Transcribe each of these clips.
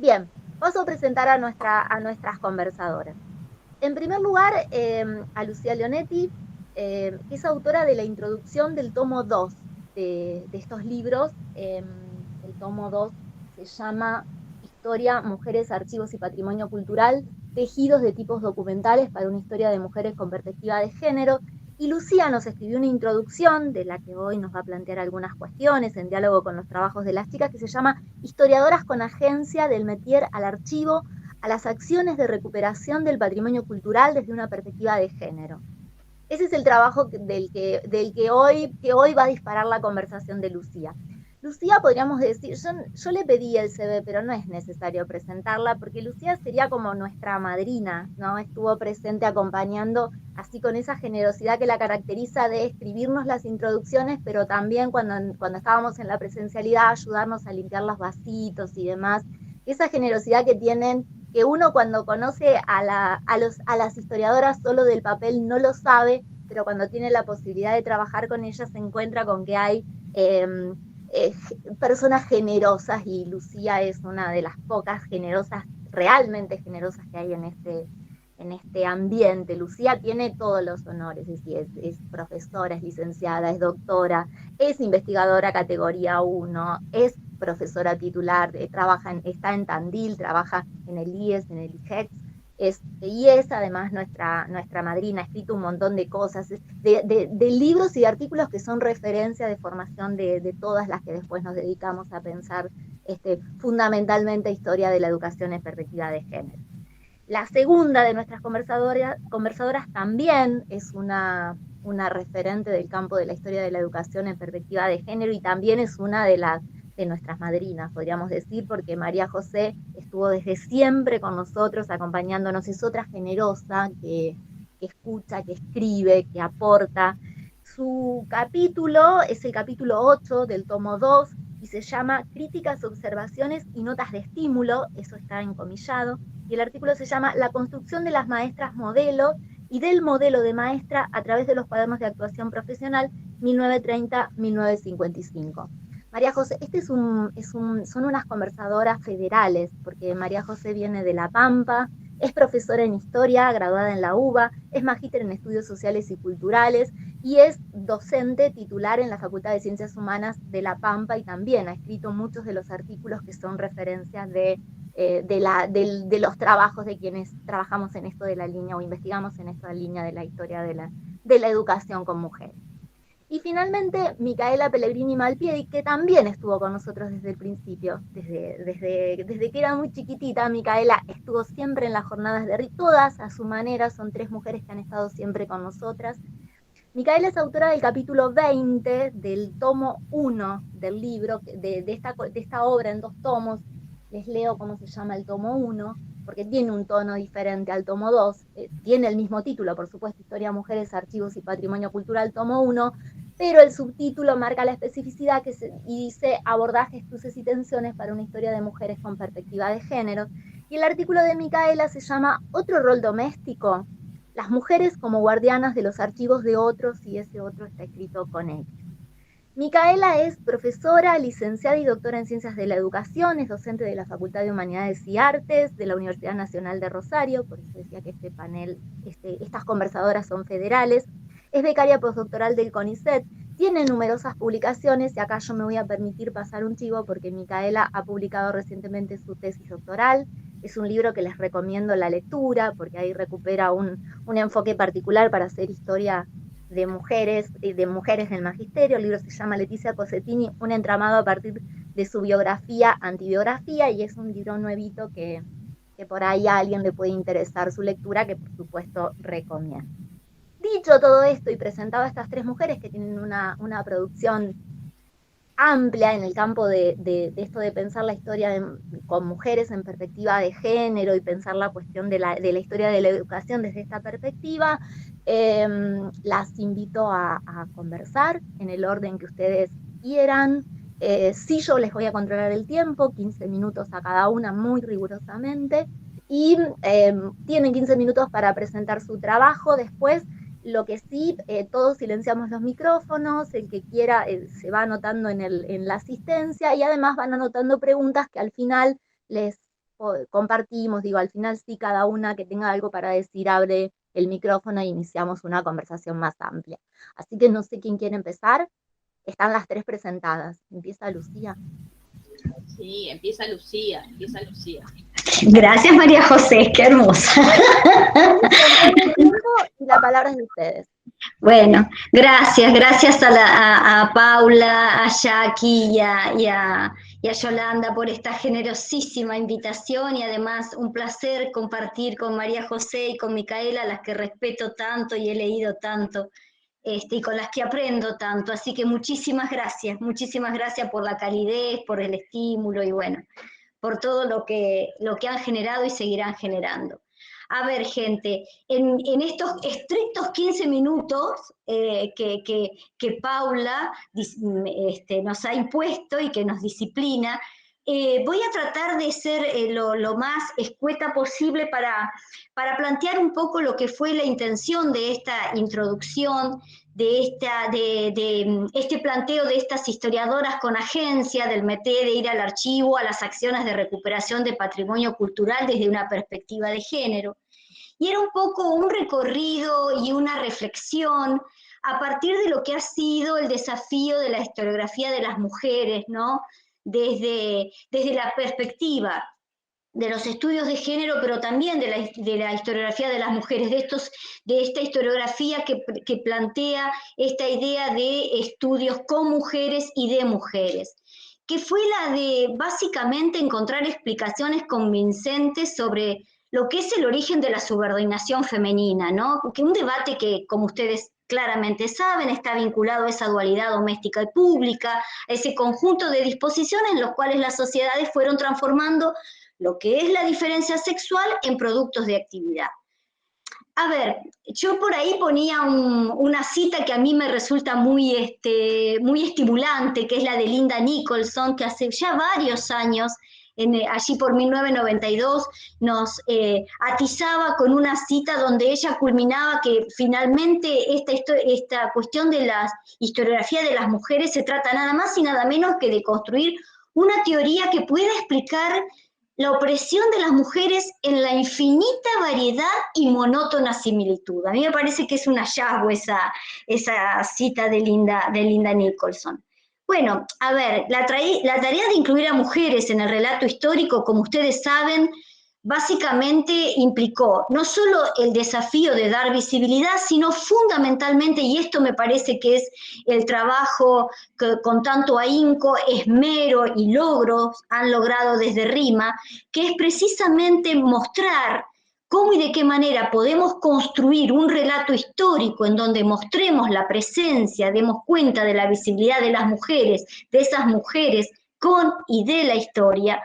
Bien, paso a presentar a nuestras conversadoras. En primer lugar, a Lucía Leonetti, que es autora de la introducción del tomo 2 de estos libros. El tomo 2 se llama Historia, Mujeres, Archivos y Patrimonio Cultural, tejidos de tipos documentales para una historia de mujeres con perspectiva de género. Y Lucía nos escribió una introducción de la que hoy nos va a plantear algunas cuestiones en diálogo con los trabajos de las chicas, que se llama Historiadoras con agencia del métier al archivo, a las acciones de recuperación del patrimonio cultural desde una perspectiva de género. Ese es el trabajo que hoy va a disparar la conversación de Lucía. Lucía, podríamos decir, yo le pedí el CV, pero no es necesario presentarla, porque Lucía sería como nuestra madrina, ¿no? Estuvo presente acompañando, así con esa generosidad que la caracteriza de escribirnos las introducciones, pero también cuando estábamos en la presencialidad, ayudarnos a limpiar los vasitos y demás. Esa generosidad que tienen, que uno cuando conoce a las historiadoras solo del papel no lo sabe, pero cuando tiene la posibilidad de trabajar con ellas se encuentra con que hay eh, eh, personas generosas, y Lucía es una de las pocas generosas, realmente generosas, que hay en este ambiente. Lucía tiene todos los honores, es profesora, es licenciada, es doctora, es investigadora categoría 1, es profesora titular, está en Tandil, trabaja en el IES, en el IGEX, y es además nuestra madrina. Ha escrito un montón de cosas, de libros y de artículos que son referencia de formación de todas las que después nos dedicamos a pensar fundamentalmente historia de la educación en perspectiva de género. La segunda de nuestras conversadoras también es una referente del campo de la historia de la educación en perspectiva de género, y también es una de nuestras madrinas, podríamos decir, porque María José estuvo desde siempre con nosotros, acompañándonos. Es otra generosa que escucha, que escribe, que aporta. Su capítulo es el capítulo 8 del tomo 2 y se llama Críticas, Observaciones y Notas de Estímulo, eso está encomillado, y el artículo se llama La construcción de las maestras modelo y del modelo de maestra a través de los cuadernos de actuación profesional 1930-1955. María José, son unas conversadoras federales, porque María José viene de La Pampa, es profesora en historia, graduada en la UBA, es magíster en estudios sociales y culturales, y es docente titular en la Facultad de Ciencias Humanas de La Pampa, y también ha escrito muchos de los artículos que son referencias de los trabajos de quienes trabajamos en esto de la línea o investigamos en esta línea de la historia de la educación con mujeres. Y finalmente, Micaela Pellegrini Malpiedi, que también estuvo con nosotros desde el principio, desde que era muy chiquitita. Micaela estuvo siempre en las jornadas de RIT, todas a su manera, son tres mujeres que han estado siempre con nosotras. Micaela es autora del capítulo 20 del tomo 1 del libro, de esta obra en dos tomos. Les leo cómo se llama el tomo 1, porque tiene un tono diferente al tomo 2. Tiene el mismo título, por supuesto, Historia, Mujeres, Archivos y Patrimonio Cultural, tomo 1, pero el subtítulo marca la especificidad y dice Abordajes, cruces y tensiones para una historia de mujeres con perspectiva de género. Y el artículo de Micaela se llama Otro rol doméstico, las mujeres como guardianas de los archivos de otros, y ese otro está escrito con X. Micaela es profesora, licenciada y doctora en Ciencias de la Educación, es docente de la Facultad de Humanidades y Artes de la Universidad Nacional de Rosario, por eso decía que este panel, estas conversadoras son federales. Es becaria postdoctoral del CONICET, tiene numerosas publicaciones, y acá yo me voy a permitir pasar un chivo porque Micaela ha publicado recientemente su tesis doctoral. Es un libro que les recomiendo la lectura, porque ahí recupera un enfoque particular para hacer historia de mujeres del magisterio. El libro se llama Leticia Cosettini, un entramado a partir de su biografía, antibiografía, y es un libro nuevito que por ahí a alguien le puede interesar su lectura, que por supuesto recomiendo. Dicho todo esto y presentado a estas tres mujeres que tienen una producción amplia en el campo de esto de pensar la historia con mujeres en perspectiva de género, y pensar la cuestión de la historia de la educación desde esta perspectiva, las invito a conversar en el orden que ustedes quieran. Sí, yo les voy a controlar el tiempo, 15 minutos a cada una muy rigurosamente, y tienen 15 minutos para presentar su trabajo. Después, lo que sí, todos silenciamos los micrófonos, el que quiera se va anotando en la asistencia, y además van anotando preguntas que al final les compartimos, digo, al final sí, cada una que tenga algo para decir abre el micrófono e iniciamos una conversación más amplia. Así que no sé quién quiere empezar. Están las tres presentadas. Empieza Lucía. Sí, empieza Lucía, empieza Lucía. Gracias, María José, qué hermosa. Control el tiempo y la palabra es de ustedes. Bueno, gracias a Paula, a Jackie y a Yolanda por esta generosísima invitación, y además un placer compartir con María José y con Micaela, a las que respeto tanto y he leído tanto, y con las que aprendo tanto. Así que muchísimas gracias por la calidez, por el estímulo y bueno, por todo lo que han generado y seguirán generando. A ver, gente, en estos estrictos 15 minutos que Paula nos ha impuesto y que nos disciplina, voy a tratar de ser lo más escueta posible para plantear un poco lo que fue la intención de esta introducción, de este planteo de estas historiadoras con agencia, del método de ir al archivo, a las acciones de recuperación de patrimonio cultural desde una perspectiva de género. Y era un poco un recorrido y una reflexión a partir de lo que ha sido el desafío de la historiografía de las mujeres, ¿no? Desde la perspectiva de los estudios de género, pero también de la historiografía de las mujeres, de esta historiografía que plantea esta idea de estudios con mujeres y de mujeres, que fue la de básicamente encontrar explicaciones convincentes sobre lo que es el origen de la subordinación femenina, ¿no? Que un debate que, como ustedes claramente saben, está vinculado a esa dualidad doméstica y pública, a ese conjunto de disposiciones en los cuales las sociedades fueron transformando lo que es la diferencia sexual en productos de actividad. A ver, yo por ahí ponía una cita que a mí me resulta muy estimulante, que es la de Linda Nicholson, que hace ya varios años, allí por 1992, nos atizaba con una cita donde ella culminaba que finalmente esta cuestión de la historiografía de las mujeres se trata nada más y nada menos que de construir una teoría que pueda explicar la opresión de las mujeres en la infinita variedad y monótona similitud. A mí me parece que es un hallazgo esa cita de Linda Nicholson. Bueno, a ver, la tarea de incluir a mujeres en el relato histórico, como ustedes saben, básicamente implicó no solo el desafío de dar visibilidad, sino fundamentalmente, y esto me parece que es el trabajo que con tanto ahínco, esmero y logros han logrado desde RIMA, que es precisamente mostrar cómo y de qué manera podemos construir un relato histórico en donde mostremos la presencia, demos cuenta de la visibilidad de las mujeres, de esas mujeres con y de la historia,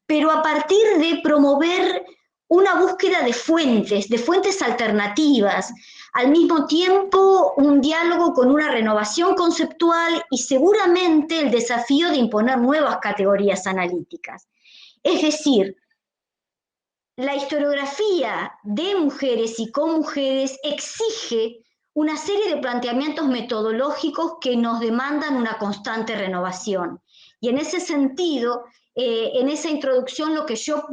pero a partir de promover una búsqueda de fuentes alternativas, al mismo tiempo un diálogo con una renovación conceptual y seguramente el desafío de imponer nuevas categorías analíticas. Es decir, la historiografía de mujeres y con mujeres exige una serie de planteamientos metodológicos que nos demandan una constante renovación. Y en ese sentido, en esa introducción lo que yo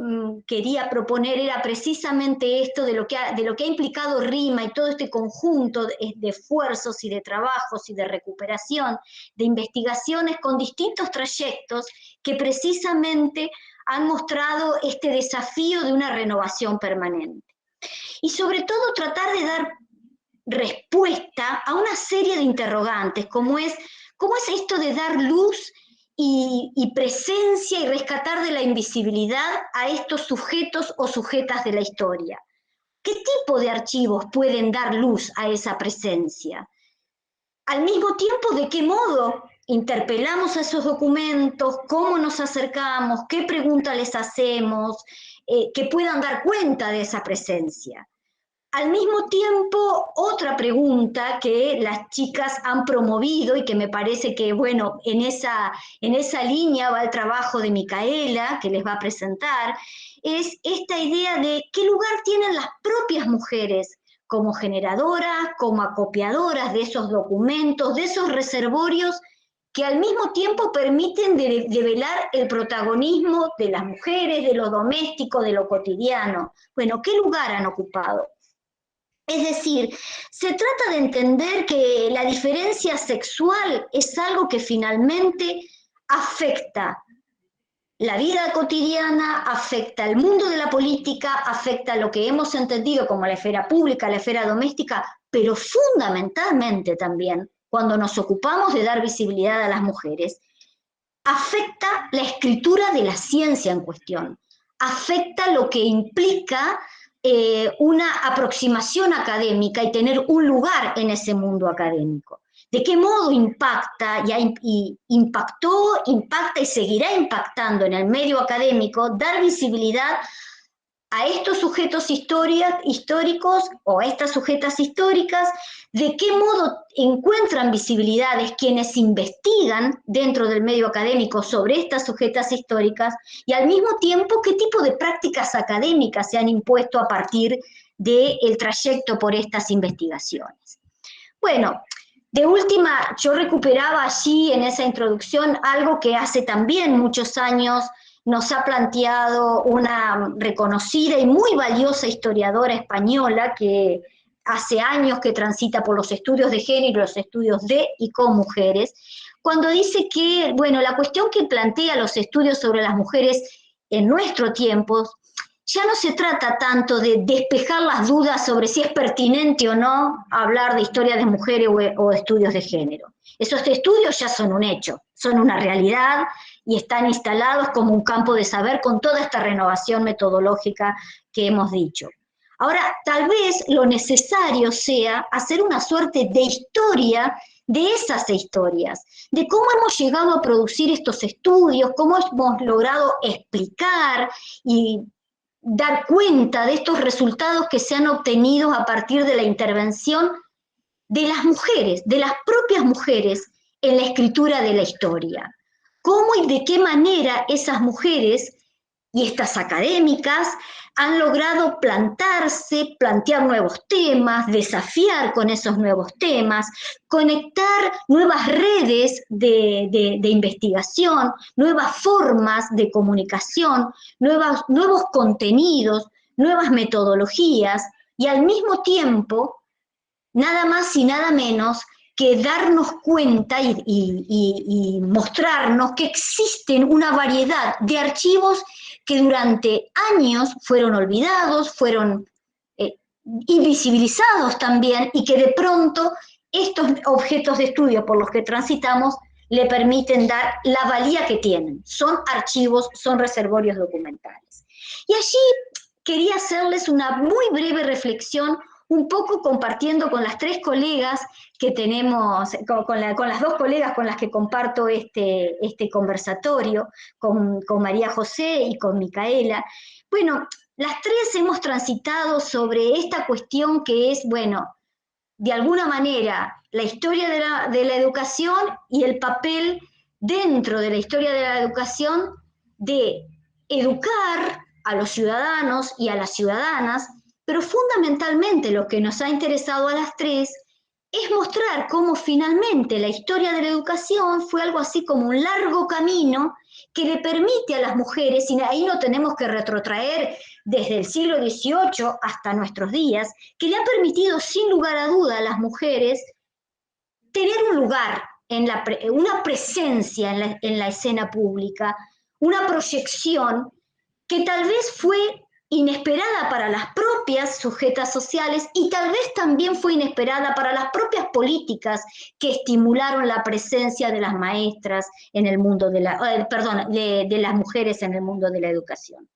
quería proponer era precisamente esto de lo que ha implicado RIMA y todo este conjunto de esfuerzos y de trabajos y de recuperación, de investigaciones con distintos trayectos que precisamente han mostrado este desafío de una renovación permanente. Y sobre todo tratar de dar respuesta a una serie de interrogantes, como es esto de dar luz y presencia y rescatar de la invisibilidad a estos sujetos o sujetas de la historia. ¿Qué tipo de archivos pueden dar luz a esa presencia? Al mismo tiempo, ¿de qué modo interpelamos a esos documentos? ¿Cómo nos acercamos? ¿Qué preguntas les hacemos? Que puedan dar cuenta de esa presencia. Al mismo tiempo, otra pregunta que las chicas han promovido y que me parece que, bueno, en esa línea va el trabajo de Micaela, que les va a presentar, es esta idea de qué lugar tienen las propias mujeres como generadoras, como acopiadoras de esos documentos, de esos reservorios que al mismo tiempo permiten develar el protagonismo de las mujeres, de lo doméstico, de lo cotidiano. Bueno, ¿qué lugar han ocupado? Es decir, se trata de entender que la diferencia sexual es algo que finalmente afecta la vida cotidiana, afecta el mundo de la política, afecta lo que hemos entendido como la esfera pública, la esfera doméstica, pero fundamentalmente también, cuando nos ocupamos de dar visibilidad a las mujeres, afecta la escritura de la ciencia en cuestión, afecta lo que implica una aproximación académica y tener un lugar en ese mundo académico. ¿De qué modo impacta, impactó, impacta y seguirá impactando en el medio académico dar visibilidad a estos sujetos históricos o a estas sujetas históricas? ¿De qué modo encuentran visibilidades quienes investigan dentro del medio académico sobre estas sujetas históricas? Y al mismo tiempo, ¿qué tipo de prácticas académicas se han impuesto a partir del trayecto por estas investigaciones? Bueno, de última, yo recuperaba allí en esa introducción algo que hace también muchos años nos ha planteado una reconocida y muy valiosa historiadora española que hace años que transita por los estudios de género, los estudios de y con mujeres, cuando dice que, bueno, la cuestión que plantea los estudios sobre las mujeres en nuestro tiempo ya no se trata tanto de despejar las dudas sobre si es pertinente o no hablar de historia de mujeres o estudios de género. Esos estudios ya son un hecho, son una realidad y están instalados como un campo de saber con toda esta renovación metodológica que hemos dicho. Ahora, tal vez lo necesario sea hacer una suerte de historia de esas historias, de cómo hemos llegado a producir estos estudios, cómo hemos logrado explicar y dar cuenta de estos resultados que se han obtenido a partir de la intervención de las mujeres, de las propias mujeres en la escritura de la historia. ¿Cómo y de qué manera esas mujeres y estas académicas han logrado plantarse, plantear nuevos temas, desafiar con esos nuevos temas, conectar nuevas redes de investigación, nuevas formas de comunicación, nuevos contenidos, nuevas metodologías y al mismo tiempo, nada más y nada menos que darnos cuenta y mostrarnos que existen una variedad de archivos que durante años fueron olvidados, fueron invisibilizados también, y que de pronto estos objetos de estudio por los que transitamos le permiten dar la valía que tienen. Son archivos, son reservorios documentales. Y allí quería hacerles una muy breve reflexión, un poco compartiendo con las tres colegas que tenemos, con las dos colegas con las que comparto este conversatorio, con María José y con Micaela. Bueno, las tres hemos transitado sobre esta cuestión que es, bueno, de alguna manera, la historia de la educación y el papel dentro de la historia de la educación de educar a los ciudadanos y a las ciudadanas, pero fundamentalmente lo que nos ha interesado a las tres es mostrar cómo finalmente la historia de la educación fue algo así como un largo camino que le permite a las mujeres, y ahí no tenemos que retrotraer desde el siglo XVIII hasta nuestros días, que le ha permitido sin lugar a duda a las mujeres tener un lugar, una presencia en la escena pública, una proyección que tal vez fue inesperada para las propias sujetas sociales y tal vez también fue inesperada para las propias políticas que estimularon la presencia de las maestras en el mundo de las mujeres en el mundo de la educación.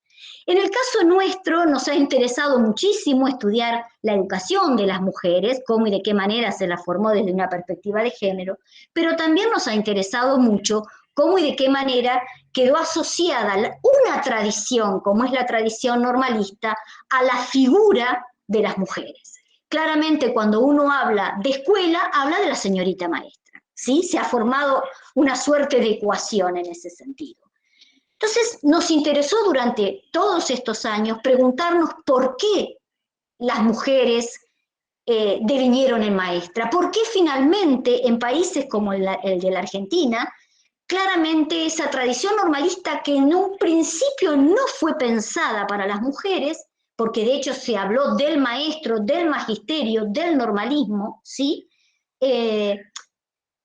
En el caso nuestro nos ha interesado muchísimo estudiar la educación de las mujeres, cómo y de qué manera se la formó desde una perspectiva de género, pero también nos ha interesado mucho cómo y de qué manera quedó asociada una tradición, como es la tradición normalista, a la figura de las mujeres. Claramente cuando uno habla de escuela, habla de la señorita maestra, ¿sí? Se ha formado una suerte de ecuación en ese sentido. Entonces nos interesó durante todos estos años preguntarnos por qué las mujeres devinieron en maestra? ¿Por qué finalmente en países como el de la Argentina, claramente esa tradición normalista que en un principio no fue pensada para las mujeres, porque de hecho se habló del maestro, del magisterio, del normalismo, ¿sí? Que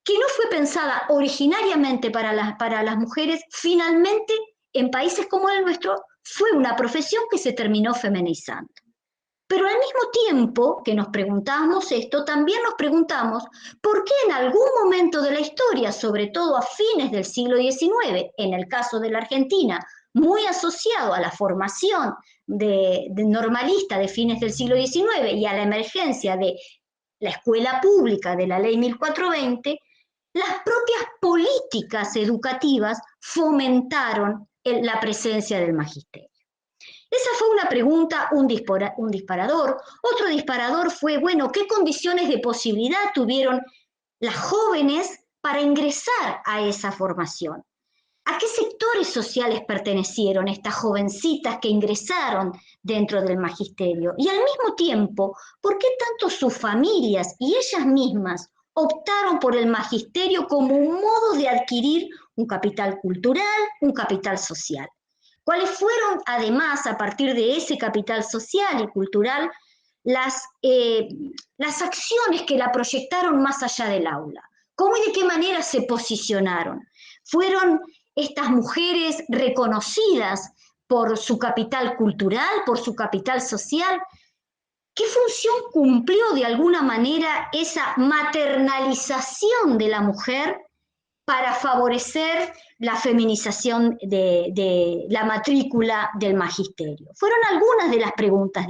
no fue pensada originariamente para las mujeres, finalmente en países como el nuestro fue una profesión que se terminó feminizando. Pero al mismo tiempo que nos preguntamos esto, también nos preguntamos por qué en algún momento de la historia, sobre todo a fines del siglo XIX, en el caso de la Argentina, muy asociado a la formación de normalista de fines del siglo XIX y a la emergencia de la escuela pública de la ley 1420, las propias políticas educativas fomentaron la presencia del magisterio. Esa fue una pregunta, un disparador. Otro disparador fue, bueno, ¿qué condiciones de posibilidad tuvieron las jóvenes para ingresar a esa formación? ¿A qué sectores sociales pertenecieron estas jovencitas que ingresaron dentro del magisterio? Y al mismo tiempo, ¿por qué tanto sus familias y ellas mismas optaron por el magisterio como un modo de adquirir un capital cultural, un capital social? ¿Cuáles fueron, además, a partir de ese capital social y cultural, las acciones que la proyectaron más allá del aula? ¿Cómo y de qué manera se posicionaron? ¿Fueron estas mujeres reconocidas por su capital cultural, por su capital social? ¿Qué función cumplió de alguna manera esa maternalización de la mujer para favorecer la feminización de la matrícula del magisterio? Fueron algunas de las preguntas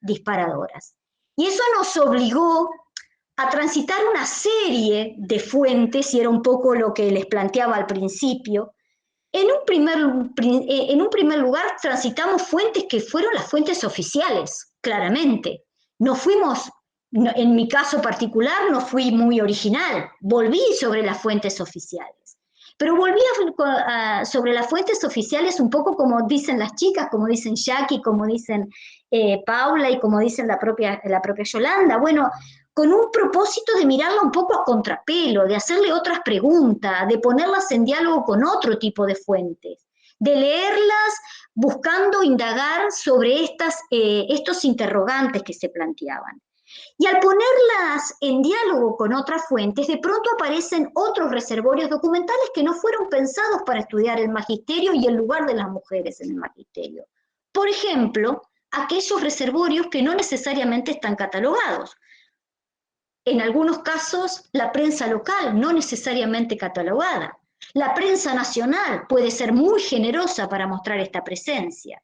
disparadoras. Y eso nos obligó a transitar una serie de fuentes, y era un poco lo que les planteaba al principio. En un primer lugar, transitamos fuentes que fueron las fuentes oficiales, claramente. No fuimos, en mi caso particular, no fui muy original, volví sobre las fuentes oficiales. Pero volví sobre las fuentes oficiales un poco como dicen las chicas, como dicen Jackie, como dicen Paula y como dicen la propia Yolanda. Bueno, con un propósito de mirarla un poco a contrapelo, de hacerle otras preguntas, de ponerlas en diálogo con otro tipo de fuentes, de leerlas buscando indagar sobre estos interrogantes que se planteaban. Y al ponerlas en diálogo con otras fuentes, de pronto aparecen otros reservorios documentales que no fueron pensados para estudiar el magisterio y el lugar de las mujeres en el magisterio. Por ejemplo, aquellos reservorios que no necesariamente están catalogados. En algunos casos, la prensa local no necesariamente catalogada. La prensa nacional puede ser muy generosa para mostrar esta presencia,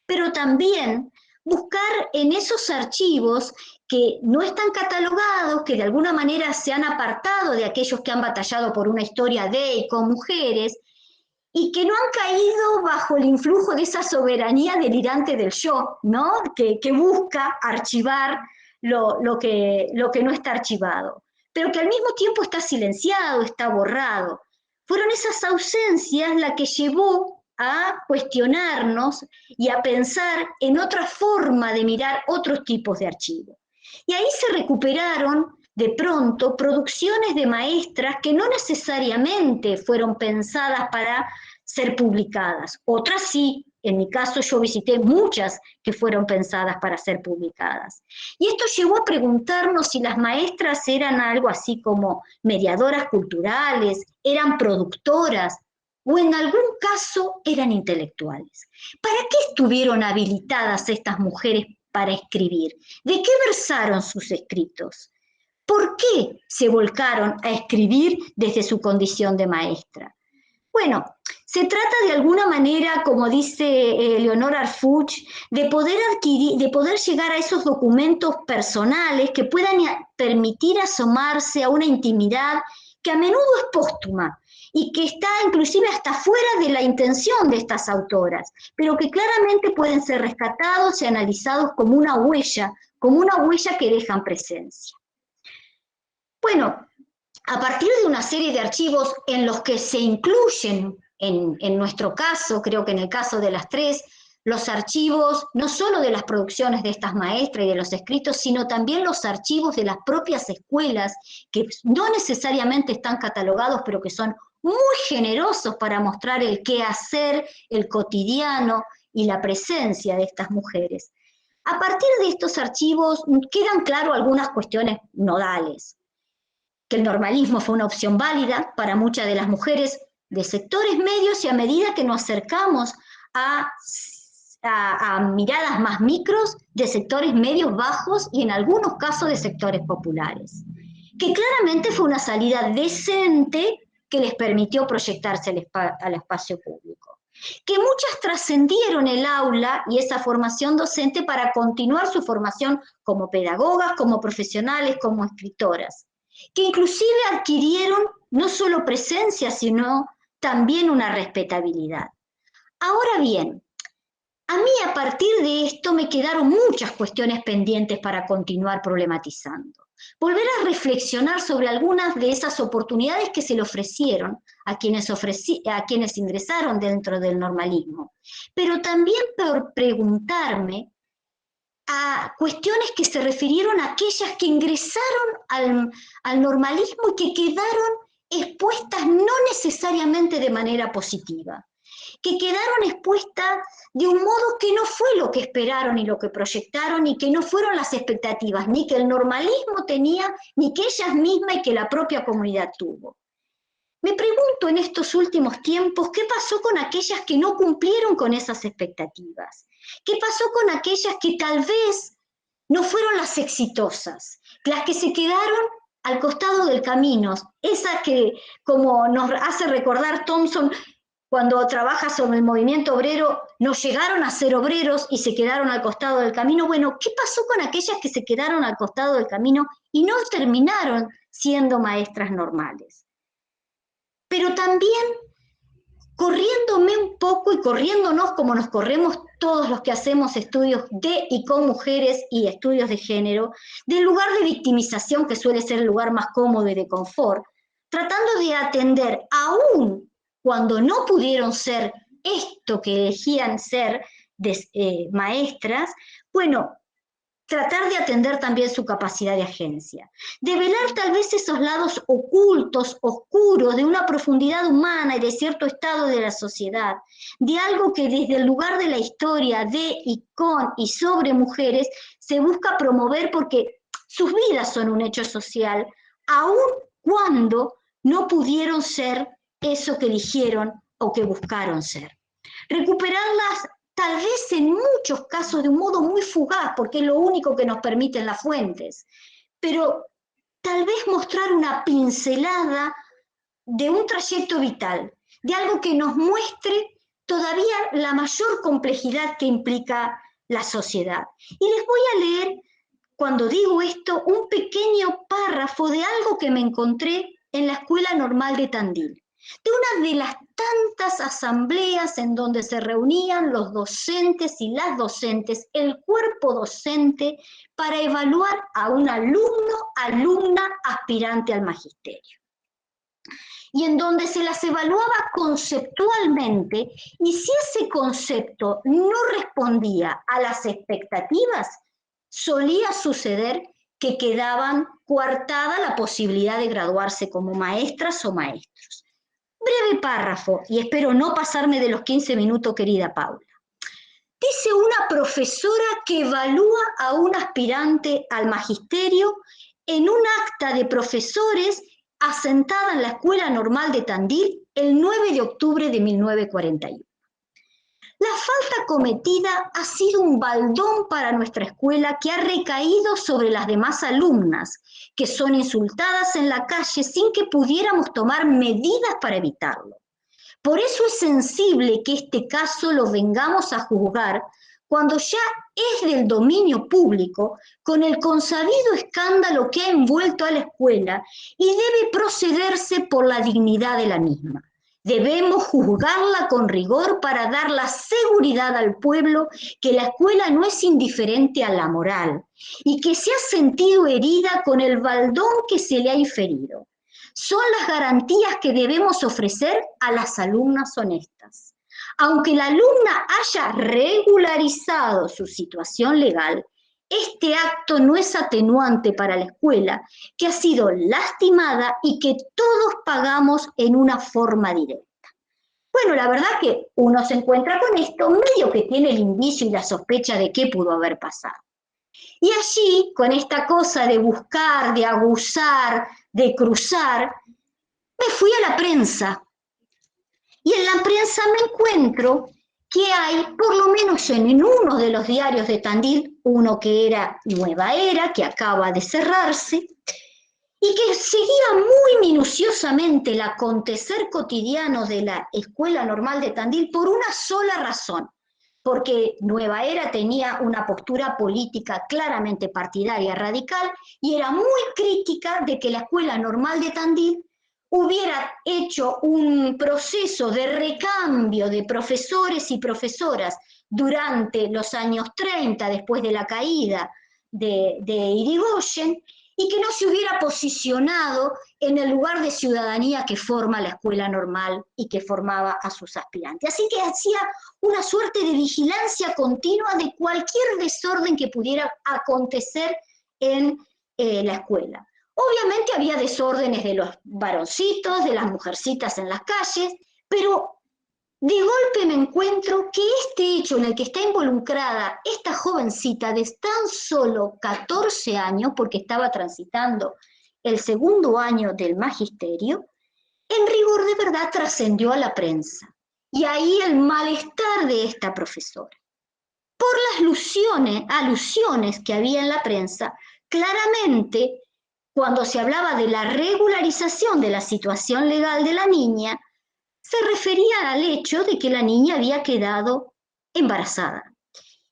pero también buscar en esos archivos que no están catalogados, que de alguna manera se han apartado de aquellos que han batallado por una historia de y con mujeres, y que no han caído bajo el influjo de esa soberanía delirante del yo, ¿no? Que busca archivar lo que no está archivado, pero que al mismo tiempo está silenciado, está borrado. Fueron esas ausencias las que llevó a cuestionarnos y a pensar en otra forma de mirar otros tipos de archivos. Y ahí se recuperaron de pronto producciones de maestras que no necesariamente fueron pensadas para ser publicadas. Otras sí, en mi caso yo visité muchas que fueron pensadas para ser publicadas. Y esto llevó a preguntarnos si las maestras eran algo así como mediadoras culturales, eran productoras, o en algún caso eran intelectuales. ¿Para qué estuvieron habilitadas estas mujeres para escribir? ¿De qué versaron sus escritos? ¿Por qué se volcaron a escribir desde su condición de maestra? Bueno, se trata de alguna manera, como dice Leonor Arfuch, de poder llegar a esos documentos personales que puedan permitir asomarse a una intimidad que a menudo es póstuma y que está inclusive hasta fuera de la intención de estas autoras, pero que claramente pueden ser rescatados y analizados como una huella que dejan presencia. Bueno, a partir de una serie de archivos en los que se incluyen, en nuestro caso, creo que en el caso de las tres, los archivos, no solo de las producciones de estas maestras y de los escritos, sino también los archivos de las propias escuelas, que no necesariamente están catalogados, pero que son muy generosos para mostrar el qué hacer, el cotidiano y la presencia de estas mujeres. A partir de estos archivos quedan claras algunas cuestiones nodales, que el normalismo fue una opción válida para muchas de las mujeres de sectores medios, y a medida que nos acercamos a miradas más micros de sectores medios bajos y en algunos casos de sectores populares, que claramente fue una salida decente que les permitió proyectarse al espacio público, que muchas trascendieron el aula y esa formación docente para continuar su formación como pedagogas, como profesionales, como escritoras, que inclusive adquirieron no solo presencia, sino también una respetabilidad. Ahora bien, a mí a partir de esto me quedaron muchas cuestiones pendientes para continuar problematizando. Volver a reflexionar sobre algunas de esas oportunidades que se le ofrecieron a quienes ingresaron dentro del normalismo, pero también por preguntarme a cuestiones que se refirieron a aquellas que ingresaron al normalismo y que quedaron expuestas no necesariamente de manera positiva, que quedaron expuestas de un modo que no fue lo que esperaron y lo que proyectaron, y que no fueron las expectativas, ni que el normalismo tenía, ni que ellas mismas y que la propia comunidad tuvo. Me pregunto en estos últimos tiempos, ¿qué pasó con aquellas que no cumplieron con esas expectativas? ¿Qué pasó con aquellas que tal vez no fueron las exitosas? Las que se quedaron al costado del camino, esas que, como nos hace recordar Thompson, cuando trabaja sobre el movimiento obrero, no llegaron a ser obreros y se quedaron al costado del camino. Bueno, ¿qué pasó con aquellas que se quedaron al costado del camino y no terminaron siendo maestras normales? Pero también, corriéndome un poco y corriéndonos como nos corremos todos los que hacemos estudios de y con mujeres y estudios de género, del lugar de victimización, que suele ser el lugar más cómodo y de confort, tratando de atender aún cuando no pudieron ser esto que elegían ser maestras, bueno, tratar de atender también su capacidad de agencia, de velar tal vez esos lados ocultos, oscuros, de una profundidad humana y de cierto estado de la sociedad, de algo que desde el lugar de la historia de y con y sobre mujeres se busca promover porque sus vidas son un hecho social, aun cuando no pudieron ser eso que eligieron o que buscaron ser. Recuperarlas tal vez en muchos casos de un modo muy fugaz, porque es lo único que nos permiten las fuentes, pero tal vez mostrar una pincelada de un trayecto vital, de algo que nos muestre todavía la mayor complejidad que implica la sociedad. Y les voy a leer, cuando digo esto, un pequeño párrafo de algo que me encontré en la Escuela Normal de Tandil, de una de las tantas asambleas en donde se reunían los docentes y las docentes, el cuerpo docente, para evaluar a un alumno, alumna, aspirante al magisterio. Y en donde se las evaluaba conceptualmente, y si ese concepto no respondía a las expectativas, solía suceder que quedaban coartada la posibilidad de graduarse como maestras o maestros. Breve párrafo, y espero no pasarme de los 15 minutos, querida Paula. Dice una profesora que evalúa a un aspirante al magisterio en un acta de profesores asentada en la Escuela Normal de Tandil el 9 de octubre de 1941. La falta cometida ha sido un baldón para nuestra escuela que ha recaído sobre las demás alumnas, que son insultadas en la calle sin que pudiéramos tomar medidas para evitarlo. Por eso es sensible que este caso lo vengamos a juzgar cuando ya es del dominio público, con el consabido escándalo que ha envuelto a la escuela, y debe procederse por la dignidad de la misma. Debemos juzgarla con rigor para dar la seguridad al pueblo que la escuela no es indiferente a la moral y que se ha sentido herida con el baldón que se le ha inferido. Son las garantías que debemos ofrecer a las alumnas honestas. Aunque la alumna haya regularizado su situación legal, este acto no es atenuante para la escuela, que ha sido lastimada y que todos pagamos en una forma directa. Bueno, la verdad que uno se encuentra con esto, medio que tiene el indicio y la sospecha de qué pudo haber pasado. Y allí, con esta cosa de buscar, de aguzar, de cruzar, me fui a la prensa. Y en la prensa me encuentro que hay, por lo menos en uno de los diarios de Tandil, uno que era Nueva Era, que acaba de cerrarse, y que seguía muy minuciosamente el acontecer cotidiano de la Escuela Normal de Tandil por una sola razón, porque Nueva Era tenía una postura política claramente partidaria, radical, y era muy crítica de que la Escuela Normal de Tandil hubiera hecho un proceso de recambio de profesores y profesoras durante los años 30, después de la caída de Irigoyen, y que no se hubiera posicionado en el lugar de ciudadanía que forma la escuela normal y que formaba a sus aspirantes. Así que hacía una suerte de vigilancia continua de cualquier desorden que pudiera acontecer en la escuela. Obviamente había desórdenes de los varoncitos, de las mujercitas en las calles, pero de golpe me encuentro que este hecho en el que está involucrada esta jovencita de tan solo 14 años, porque estaba transitando el segundo año del magisterio, en rigor de verdad trascendió a la prensa. Y ahí el malestar de esta profesora. Por las alusiones que había en la prensa, claramente, cuando se hablaba de la regularización de la situación legal de la niña, se refería al hecho de que la niña había quedado embarazada.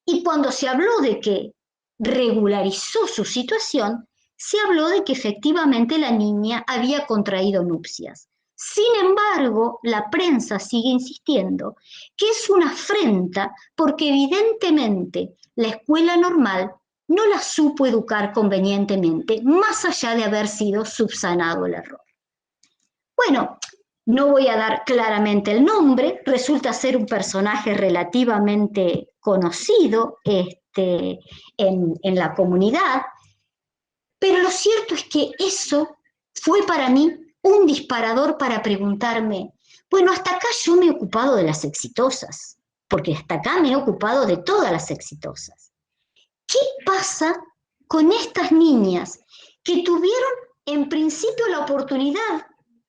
Y cuando se habló de que regularizó su situación, se habló de que efectivamente la niña había contraído nupcias. Sin embargo, la prensa sigue insistiendo que es una afrenta porque evidentemente la escuela normal no la supo educar convenientemente, más allá de haber sido subsanado el error. Bueno, no voy a dar claramente el nombre, resulta ser un personaje relativamente conocido en la comunidad, pero lo cierto es que eso fue para mí un disparador para preguntarme, bueno, hasta acá yo me he ocupado de las exitosas, porque hasta acá me he ocupado de todas las exitosas. ¿Qué pasa con estas niñas que tuvieron en principio la oportunidad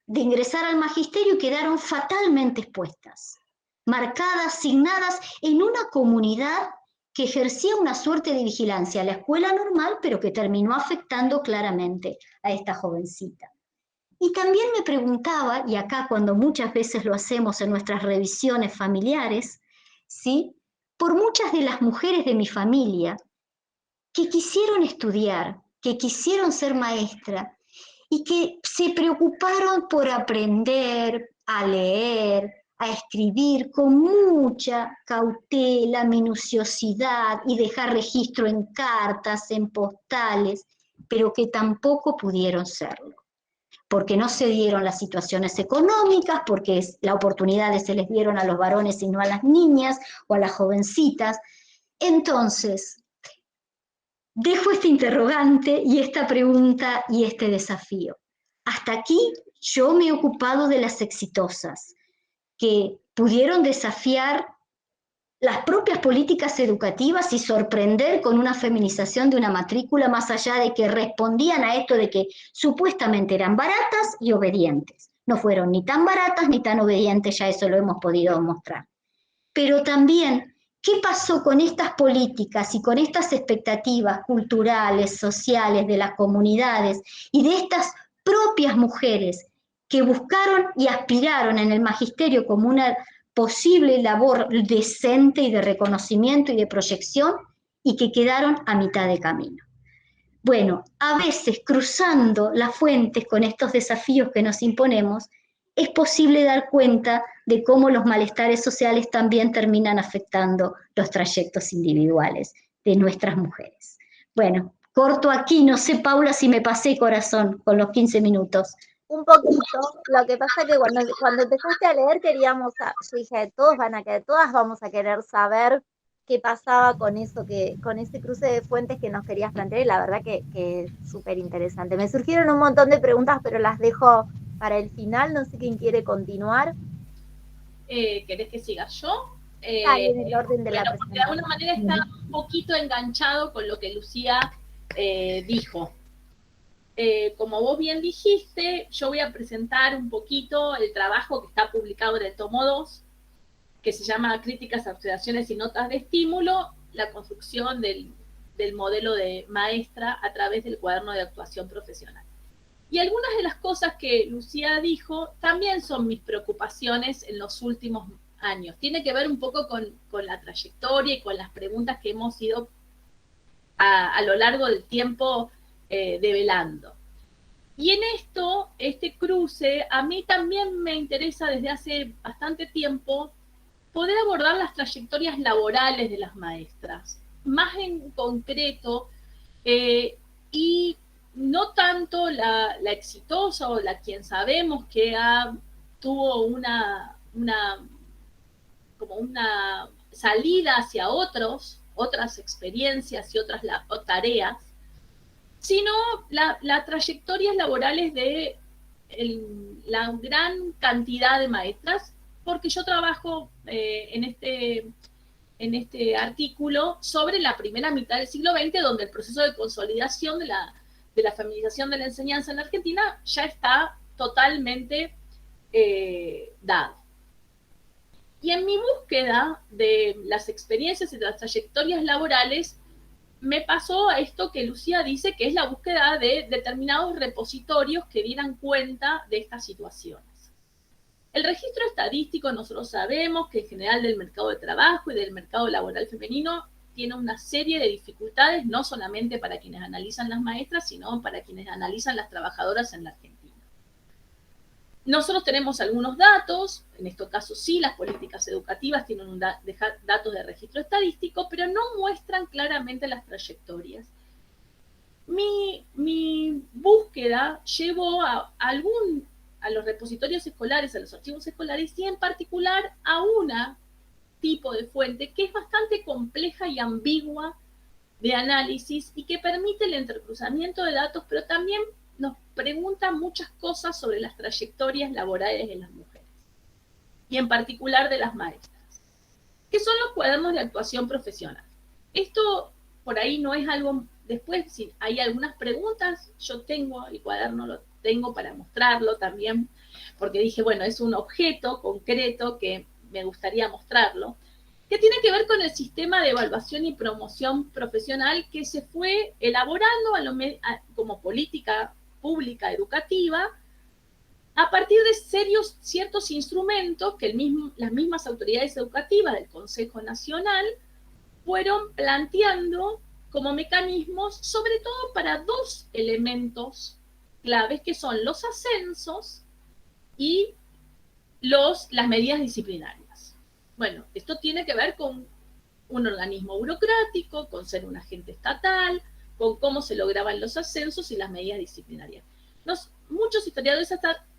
de ingresar al magisterio y quedaron fatalmente expuestas, marcadas, asignadas en una comunidad que ejercía una suerte de vigilancia a la escuela normal, pero que terminó afectando claramente a esta jovencita? Y también me preguntaba, y acá cuando muchas veces lo hacemos en nuestras revisiones familiares, ¿sí?, por muchas de las mujeres de mi familia que quisieron estudiar, que quisieron ser maestra, y que se preocuparon por aprender a leer, a escribir con mucha cautela, minuciosidad y dejar registro en cartas, en postales, pero que tampoco pudieron serlo, porque no se dieron las situaciones económicas, porque las oportunidades se les dieron a los varones y no a las niñas o a las jovencitas. Entonces, dejo este interrogante y esta pregunta y este desafío. Hasta aquí yo me he ocupado de las exitosas, que pudieron desafiar las propias políticas educativas y sorprender con una feminización de una matrícula, más allá de que respondían a esto de que supuestamente eran baratas y obedientes. No fueron ni tan baratas ni tan obedientes, ya eso lo hemos podido mostrar. Pero también, ¿qué pasó con estas políticas y con estas expectativas culturales, sociales de las comunidades y de estas propias mujeres que buscaron y aspiraron en el magisterio como una posible labor decente y de reconocimiento y de proyección y que quedaron a mitad de camino? Bueno, a veces cruzando las fuentes con estos desafíos que nos imponemos, es posible dar cuenta de cómo los malestares sociales también terminan afectando los trayectos individuales de nuestras mujeres. Bueno, corto aquí, no sé, Paula, si me pasé, corazón, con los 15 minutos. un poquito. Lo que pasa que cuando empezaste a leer queríamos, yo dije, todas vamos a querer saber qué pasaba con eso, con ese cruce de fuentes que nos querías plantear, y la verdad que es súper interesante. Me surgieron un montón de preguntas, pero las dejo para el final, no sé quién quiere continuar. ¿Querés que siga yo? Dale, en el orden de la Bueno, porque de presentación. alguna manera está un poquito enganchado con lo que Lucía dijo. Como vos bien dijiste, yo voy a presentar un poquito el trabajo que está publicado en el tomo 2, que se llama Críticas, Observaciones y Notas de Estímulo, la construcción del modelo de maestra a través del cuaderno de actuación profesional. Y algunas de las cosas que Lucía dijo también son mis preocupaciones en los últimos años. Tiene que ver un poco con la trayectoria y con las preguntas que hemos ido a lo largo del tiempo develando. Y en esto, este cruce, a mí también me interesa desde hace bastante tiempo poder abordar las trayectorias laborales de las maestras, más en concreto, y no tanto la exitosa o la quien sabemos que tuvo una salida hacia otras experiencias y otras tareas, sino las trayectorias laborales de la gran cantidad de maestras, porque yo trabajo en este artículo sobre la primera mitad del siglo XX, donde el proceso de consolidación de la feminización de la enseñanza en Argentina ya está totalmente dado. Y en mi búsqueda de las experiencias y de las trayectorias laborales, me pasó a esto que Lucía dice, que es la búsqueda de determinados repositorios que dieran cuenta de estas situaciones. El registro estadístico, nosotros sabemos que en general del mercado de trabajo y del mercado laboral femenino tiene una serie de dificultades, no solamente para quienes analizan las maestras, sino para quienes analizan las trabajadoras en la Argentina. Nosotros tenemos algunos datos, en estos casos sí, las políticas educativas tienen datos de registro estadístico, pero no muestran claramente las trayectorias. Mi búsqueda llevó a los repositorios escolares, a los archivos escolares, y en particular a una tipo de fuente que es bastante compleja y ambigua de análisis y que permite el entrecruzamiento de datos, pero también nos pregunta muchas cosas sobre las trayectorias laborales de las mujeres, y en particular de las maestras, que son los cuadernos de actuación profesional. Esto por ahí no es algo, después si hay algunas preguntas, yo tengo el cuaderno, lo tengo para mostrarlo también, porque dije, bueno, es un objeto concreto que me gustaría mostrarlo, que tiene que ver con el sistema de evaluación y promoción profesional que se fue elaborando como política pública educativa a partir de ciertos instrumentos que las mismas autoridades educativas del Consejo Nacional fueron planteando como mecanismos, sobre todo para dos elementos claves, que son los ascensos y las medidas disciplinarias. Bueno, esto tiene que ver con un organismo burocrático, con ser un agente estatal, con cómo se lograban los ascensos y las medidas disciplinarias. Muchos historiadores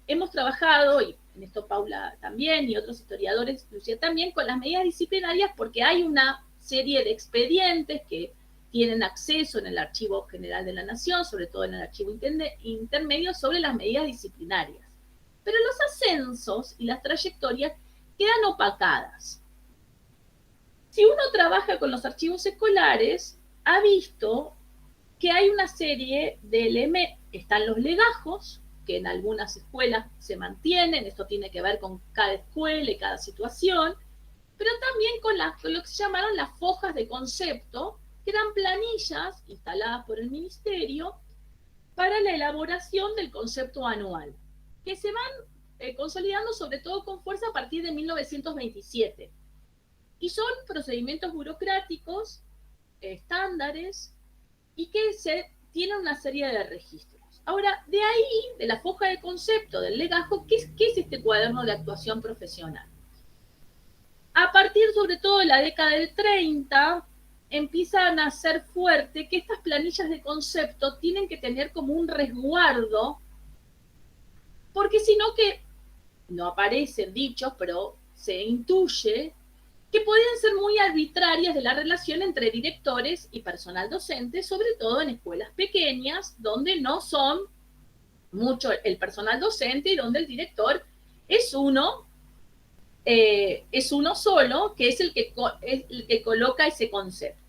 hemos trabajado, y en esto Paula también, y otros historiadores, Lucía también, con las medidas disciplinarias, porque hay una serie de expedientes que tienen acceso en el Archivo General de la Nación, sobre todo en el Archivo Intermedio, sobre las medidas disciplinarias. Pero los ascensos y las trayectorias quedan opacadas. Si uno trabaja con los archivos escolares, ha visto que hay una serie de elementos. Están los legajos, que en algunas escuelas se mantienen, esto tiene que ver con cada escuela y cada situación, pero también con lo que se llamaron las fojas de concepto, que eran planillas instaladas por el ministerio para la elaboración del concepto anual, que se van consolidando sobre todo con fuerza a partir de 1927. Y son procedimientos burocráticos, estándares, y que tienen una serie de registros. Ahora, de ahí, de la foja de concepto, del legajo, ¿qué es este cuaderno de actuación profesional? A partir, sobre todo, de la década del 30, empiezan a ser fuerte que estas planillas de concepto tienen que tener como un resguardo porque si no que no aparecen dichos, pero se intuye que pueden ser muy arbitrarias de la relación entre directores y personal docente, sobre todo en escuelas pequeñas, donde no son mucho el personal docente y donde el director es uno solo, que es el que coloca ese concepto.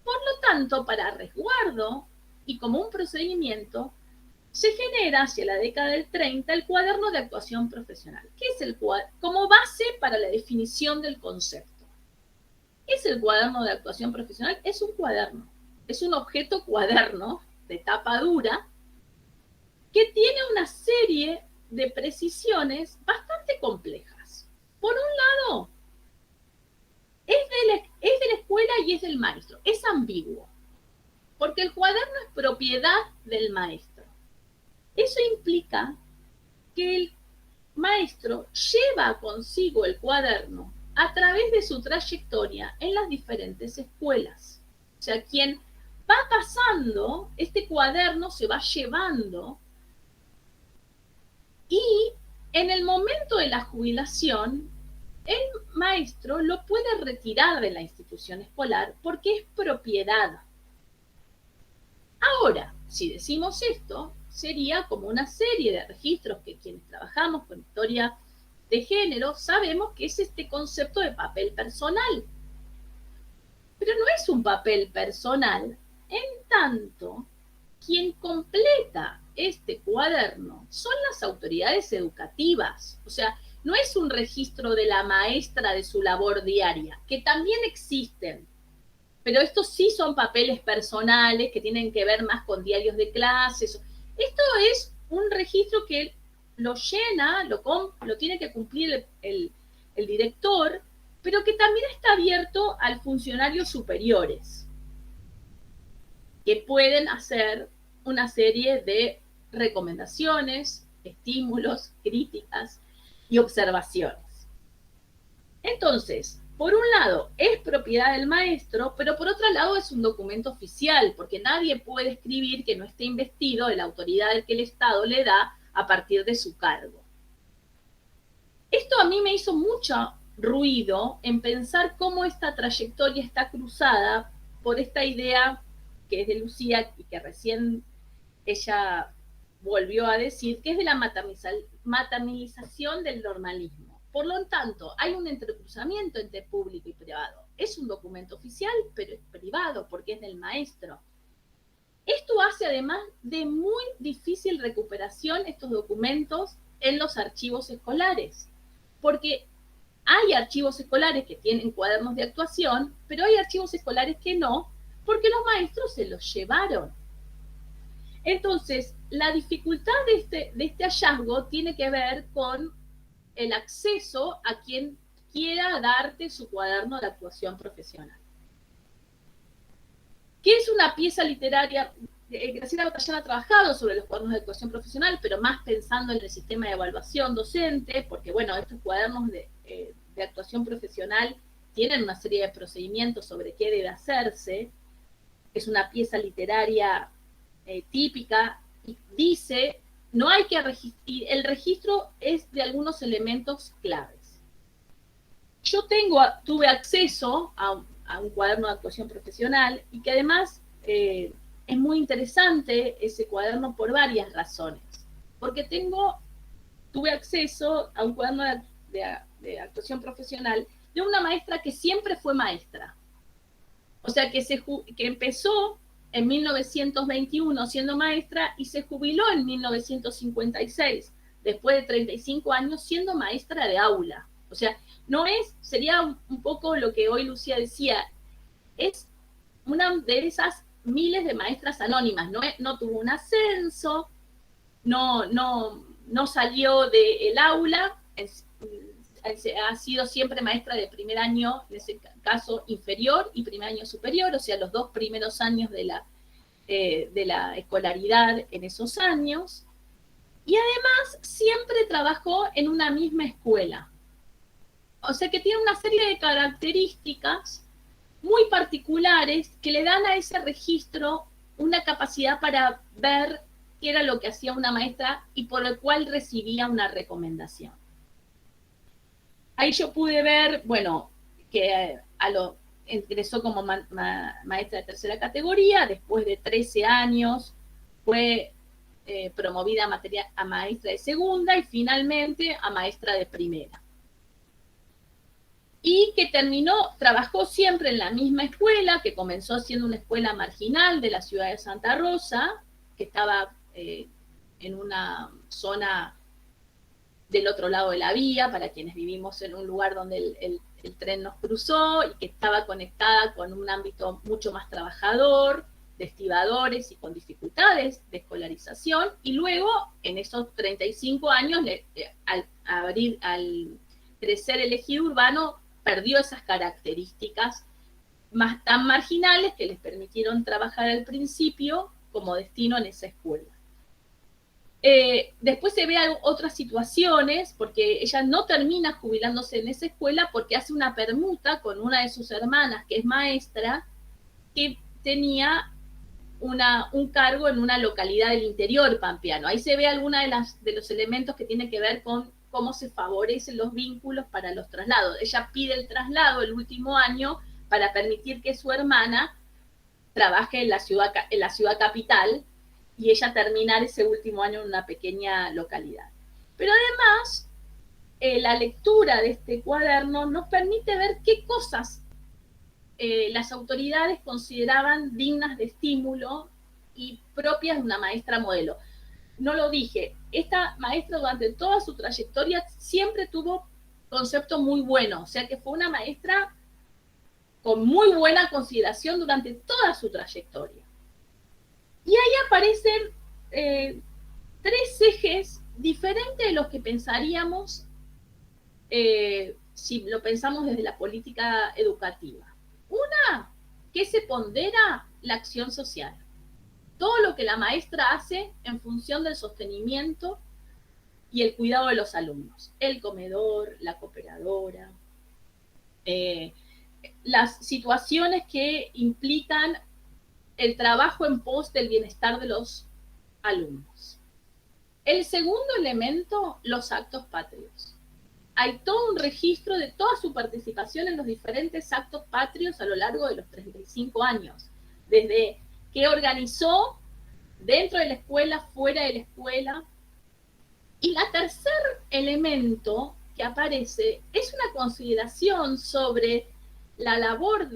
Por lo tanto, para resguardo y como un procedimiento, se genera hacia la década del 30 el cuaderno de actuación profesional. ¿Qué es el cuaderno? Como base para la definición del concepto. ¿Qué es el cuaderno de actuación profesional? Es un cuaderno, es un objeto cuaderno de tapa dura que tiene una serie de precisiones bastante complejas. Por un lado, es de la escuela y es del maestro, es ambiguo, porque el cuaderno es propiedad del maestro. Eso implica que el maestro lleva consigo el cuaderno a través de su trayectoria en las diferentes escuelas. O sea, quien va pasando, este cuaderno se va llevando y en el momento de la jubilación, el maestro lo puede retirar de la institución escolar porque es propiedad. Ahora, si decimos esto, sería como una serie de registros que quienes trabajamos con historia de género sabemos que es este concepto de papel personal. Pero no es un papel personal, en tanto quien completa este cuaderno son las autoridades educativas. O sea, no es un registro de la maestra de su labor diaria, que también existen, pero estos sí son papeles personales que tienen que ver más con diarios de clases. Esto es un registro que lo llena, lo tiene que cumplir el director, pero que también está abierto a funcionarios superiores, que pueden hacer una serie de recomendaciones, estímulos, críticas y observaciones. Entonces, por un lado, es propiedad del maestro, pero por otro lado es un documento oficial, porque nadie puede escribir que no esté investido de la autoridad que el Estado le da a partir de su cargo. Esto a mí me hizo mucho ruido en pensar cómo esta trayectoria está cruzada por esta idea que es de Lucía y que recién ella volvió a decir, que es de la maternalización del normalismo. Por lo tanto, hay un entrecruzamiento entre público y privado. Es un documento oficial, pero es privado porque es del maestro. Esto hace además de muy difícil recuperación estos documentos en los archivos escolares, porque hay archivos escolares que tienen cuadernos de actuación, pero hay archivos escolares que no, porque los maestros se los llevaron. Entonces, la dificultad de este hallazgo tiene que ver con el acceso a quien quiera darte su cuaderno de actuación profesional. ¿Qué es una pieza literaria? Graciela Batallán ha trabajado sobre los cuadernos de actuación profesional, pero más pensando en el sistema de evaluación docente, porque bueno, estos cuadernos de actuación profesional tienen una serie de procedimientos sobre qué debe hacerse. Es una pieza literaria típica y dice, no hay que registrar, el registro es de algunos elementos claves. Yo tuve acceso a un cuaderno de actuación profesional y que además es muy interesante ese cuaderno por varias razones, porque tuve acceso a un cuaderno de actuación profesional de una maestra que siempre fue maestra. O sea, que empezó en 1921 siendo maestra y se jubiló en 1956, después de 35 años siendo maestra de aula. O sea, sería un poco lo que hoy Lucía decía, es una de esas miles de maestras anónimas, no tuvo un ascenso, no salió del aula, ha sido siempre maestra de primer año, en ese caso inferior, y primer año superior, o sea, los 2 primeros años de la escolaridad en esos años, y además siempre trabajó en una misma escuela. O sea que tiene una serie de características muy particulares que le dan a ese registro una capacidad para ver qué era lo que hacía una maestra y por el cual recibía una recomendación. Ahí yo pude ver, bueno, que ingresó como maestra de tercera categoría, después de 13 años fue promovida a maestra de segunda y finalmente a maestra de primera. Y que trabajó siempre en la misma escuela, que comenzó siendo una escuela marginal de la ciudad de Santa Rosa, que estaba en una zona del otro lado de la vía, para quienes vivimos en un lugar donde el tren nos cruzó, y que estaba conectada con un ámbito mucho más trabajador, de estibadores y con dificultades de escolarización, y luego, en esos 35 años, al crecer el ejido urbano, perdió esas características tan marginales que les permitieron trabajar al principio como destino en esa escuela. Después se ve otras situaciones, porque ella no termina jubilándose en esa escuela porque hace una permuta con una de sus hermanas, que es maestra, que tenía un cargo en una localidad del interior pampeano. Ahí se ve alguna de los elementos que tienen que ver con cómo se favorecen los vínculos para los traslados. Ella pide el traslado el último año para permitir que su hermana trabaje en la ciudad capital, y ella terminar ese último año en una pequeña localidad. Pero además, la lectura de este cuaderno nos permite ver qué cosas las autoridades consideraban dignas de estímulo y propias de una maestra modelo. No lo dije, esta maestra durante toda su trayectoria siempre tuvo conceptos muy buenos, o sea que fue una maestra con muy buena consideración durante toda su trayectoria. Y ahí aparecen 3 ejes diferentes de los que pensaríamos si lo pensamos desde la política educativa. Una, que se pondera la acción social. Todo lo que la maestra hace en función del sostenimiento y el cuidado de los alumnos. El comedor, la cooperadora, las situaciones que implican el trabajo en pos del bienestar de los alumnos. El segundo elemento, los actos patrios. Hay todo un registro de toda su participación en los diferentes actos patrios a lo largo de los 35 años, desde que organizó dentro de la escuela, fuera de la escuela. Y el tercer elemento que aparece es una consideración sobre la labor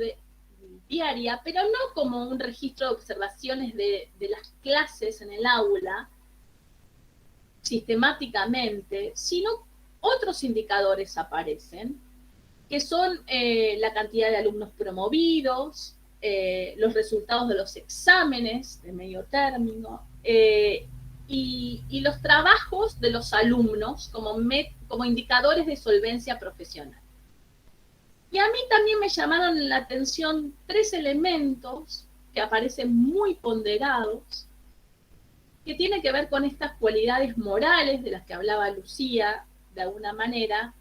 diaria, pero no como un registro de observaciones de las clases en el aula sistemáticamente, sino otros indicadores aparecen, que son la cantidad de alumnos promovidos, los resultados de los exámenes de medio término, y los trabajos de los alumnos como indicadores de solvencia profesional. Y a mí también me llamaron la atención 3 elementos que aparecen muy ponderados, que tienen que ver con estas cualidades morales de las que hablaba Lucía, de alguna manera,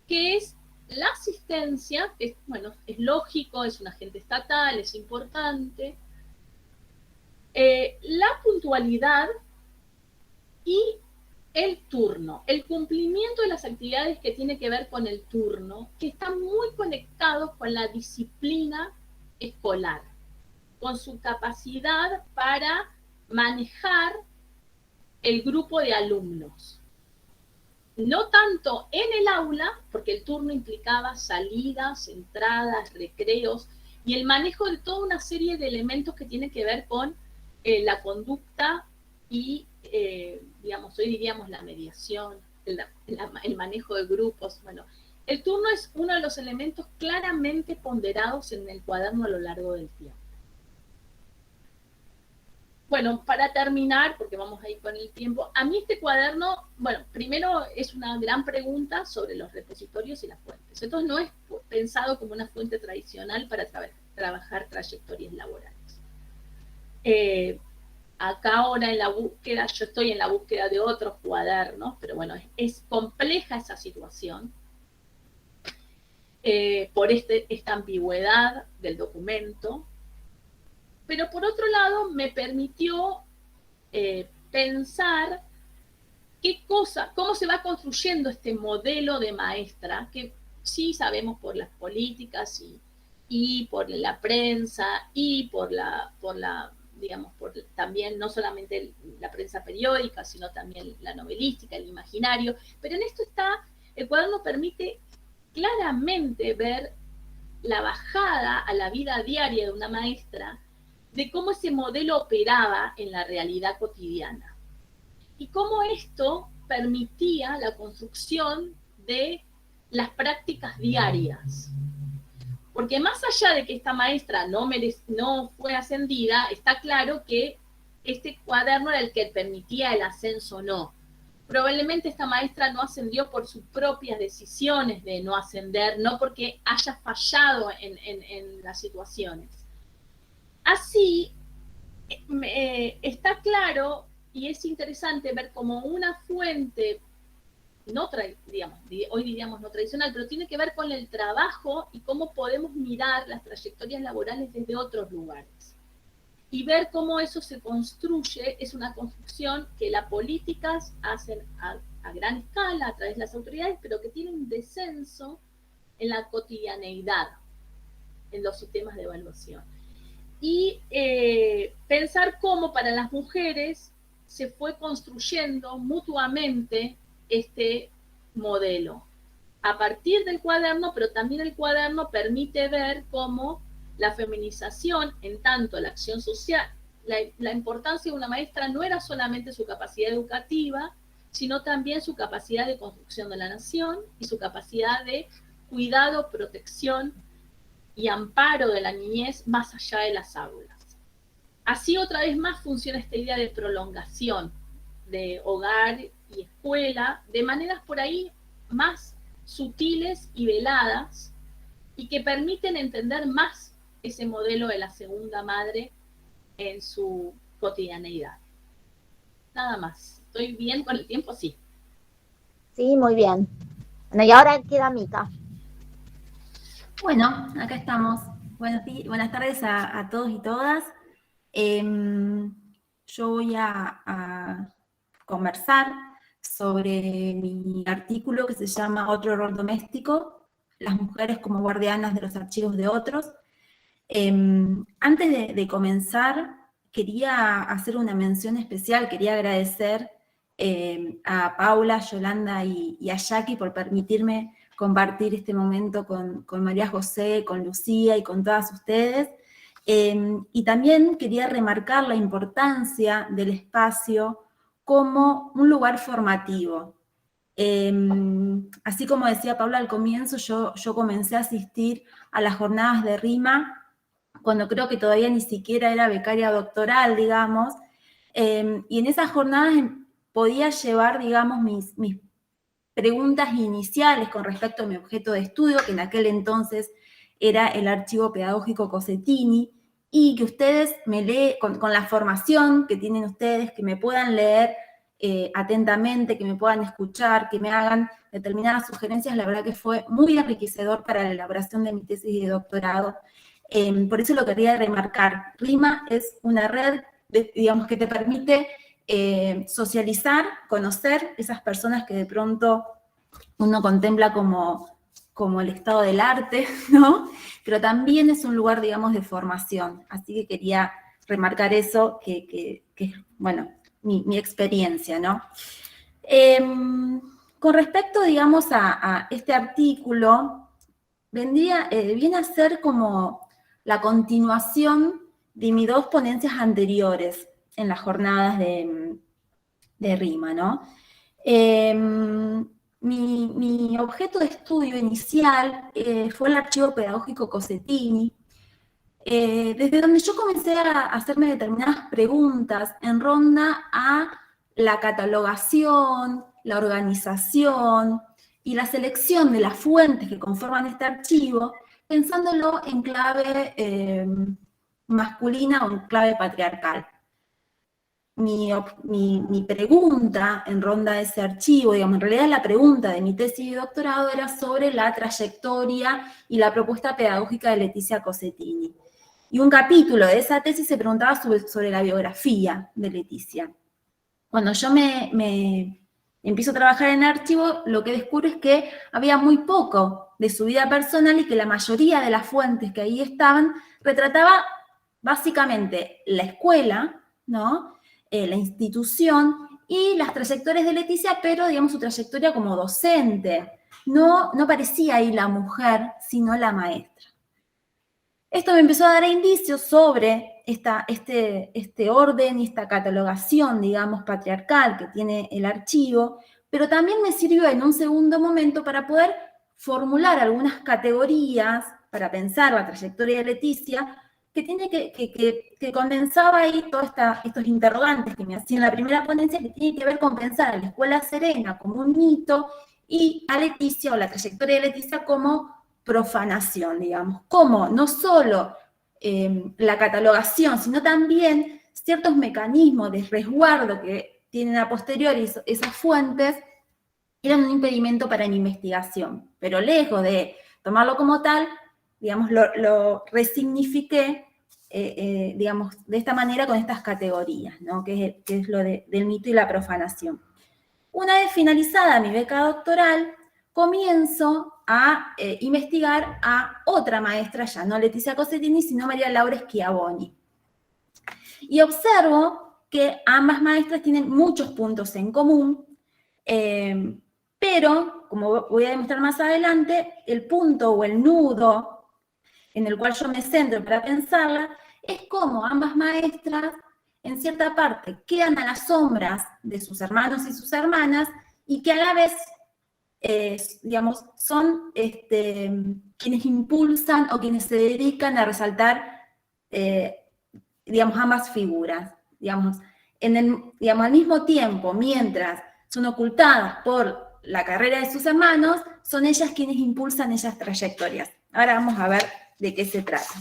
que es la asistencia, que bueno, es lógico, es un agente estatal, es importante, la puntualidad y el turno, el cumplimiento de las actividades que tiene que ver con el turno, que están muy conectados con la disciplina escolar, con su capacidad para manejar el grupo de alumnos. No tanto en el aula, porque el turno implicaba salidas, entradas, recreos, y el manejo de toda una serie de elementos que tienen que ver con la conducta y, digamos, hoy diríamos la mediación, el manejo de grupos. Bueno, el turno es uno de los elementos claramente ponderados en el cuaderno a lo largo del tiempo. Bueno, para terminar, porque vamos a ir con el tiempo, a mí este cuaderno, bueno, primero es una gran pregunta sobre los repositorios y las fuentes. Entonces no es pensado como una fuente tradicional para trabajar trayectorias laborales. Acá ahora en la búsqueda, yo estoy en la búsqueda de otros cuadernos, pero bueno, es compleja esa situación por esta ambigüedad del documento. Pero por otro lado me permitió pensar cómo se va construyendo este modelo de maestra, que sí sabemos por las políticas y por la prensa y por digamos, también no solamente la prensa periódica, sino también la novelística, el imaginario, pero en esto el cuaderno permite claramente ver la bajada a la vida diaria de una maestra, de cómo ese modelo operaba en la realidad cotidiana. Y cómo esto permitía la construcción de las prácticas diarias. Porque más allá de que esta maestra no fue ascendida, está claro que este cuaderno era el que permitía el ascenso o no. Probablemente esta maestra no ascendió por sus propias decisiones de no ascender, no porque haya fallado en las situaciones. Así, está claro y es interesante ver como una fuente, hoy diríamos no tradicional, pero tiene que ver con el trabajo y cómo podemos mirar las trayectorias laborales desde otros lugares. Y ver cómo eso se construye, es una construcción que las políticas hacen a gran escala, a través de las autoridades, pero que tiene un descenso en la cotidianeidad, en los sistemas de evaluación. Y pensar cómo para las mujeres se fue construyendo mutuamente este modelo a partir del cuaderno, pero también el cuaderno permite ver cómo la feminización, en tanto la acción social, la importancia de una maestra no era solamente su capacidad educativa, sino también su capacidad de construcción de la nación y su capacidad de cuidado, protección y amparo de la niñez más allá de las aulas. Así otra vez más funciona esta idea de prolongación de hogar y escuela, de maneras por ahí más sutiles y veladas, y que permiten entender más ese modelo de la segunda madre en su cotidianeidad. Nada más. ¿Estoy bien con el tiempo? Sí. Sí, muy bien. Bueno, y ahora queda Mica. Bueno, acá estamos. Buenas tardes a todos y todas. Yo voy a conversar sobre mi artículo que se llama Otro rol doméstico, las mujeres como guardianas de los archivos de otros. Antes de comenzar, quería hacer una mención especial, quería agradecer a Paula, Yolanda y a Jackie por permitirme compartir este momento con María José, con Lucía y con todas ustedes. Y también quería remarcar la importancia del espacio como un lugar formativo. Así como decía Paula al comienzo, yo comencé a asistir a las jornadas de rima cuando creo que todavía ni siquiera era becaria doctoral, digamos, y en esas jornadas podía llevar, digamos, mis preguntas iniciales con respecto a mi objeto de estudio, que en aquel entonces era el archivo pedagógico Cosettini, y que ustedes me leen, con la formación que tienen ustedes, que me puedan leer atentamente, que me puedan escuchar, que me hagan determinadas sugerencias, la verdad que fue muy enriquecedor para la elaboración de mi tesis de doctorado. Por eso lo quería remarcar. RIMA es una red, digamos, que te permite socializar, conocer esas personas que de pronto uno contempla como el estado del arte, ¿no? Pero también es un lugar, digamos, de formación. Así que quería remarcar eso, que es, bueno, mi experiencia, ¿no? Con respecto, digamos, a este artículo, viene a ser como la continuación de mis dos ponencias anteriores en las jornadas de RIMA, ¿no? Mi objeto de estudio inicial fue el archivo pedagógico Cosettini, desde donde yo comencé a hacerme determinadas preguntas en ronda a la catalogación, la organización y la selección de las fuentes que conforman este archivo, pensándolo en clave masculina o en clave patriarcal. Mi pregunta en ronda de ese archivo, digamos, en realidad la pregunta de mi tesis de doctorado era sobre la trayectoria y la propuesta pedagógica de Leticia Cosettini. Y un capítulo de esa tesis se preguntaba sobre la biografía de Leticia. cuando yo me empiezo a trabajar en archivo, lo que descubro es que había muy poco de su vida personal y que la mayoría de las fuentes que ahí estaban retrataba básicamente la escuela, ¿no? La institución y las trayectorias de Leticia, pero digamos su trayectoria como docente. No parecía ahí la mujer, sino la maestra. Esto me empezó a dar indicios sobre este orden y esta catalogación, digamos, patriarcal que tiene el archivo, pero también me sirvió en un segundo momento para poder formular algunas categorías para pensar la trayectoria de Leticia, que condensaba ahí todos estos interrogantes que me hacía en la primera ponencia, que tiene que ver con pensar a la Escuela Serena como un mito y a Leticia, o la trayectoria de Leticia, como profanación, digamos, como no solo la catalogación, sino también ciertos mecanismos de resguardo que tienen a posteriori esas fuentes, eran un impedimento para mi investigación, pero lejos de tomarlo como tal, digamos, lo resignifiqué, digamos, de esta manera con estas categorías, ¿no? que es lo del mito y la profanación. Una vez finalizada mi beca doctoral, comienzo a investigar a otra maestra, ya no Leticia Cossetini, sino María Laura Schiavoni. Y observo que ambas maestras tienen muchos puntos en común, pero, como voy a demostrar más adelante, el punto o el nudo en el cual yo me centro para pensarla es cómo ambas maestras, en cierta parte, quedan a las sombras de sus hermanos y sus hermanas, y que a la vez, digamos, son quienes impulsan o quienes se dedican a resaltar, digamos, ambas figuras. Digamos, al mismo tiempo, mientras son ocultadas por la carrera de sus hermanos, son ellas quienes impulsan esas trayectorias. Ahora vamos a ver de qué se trata.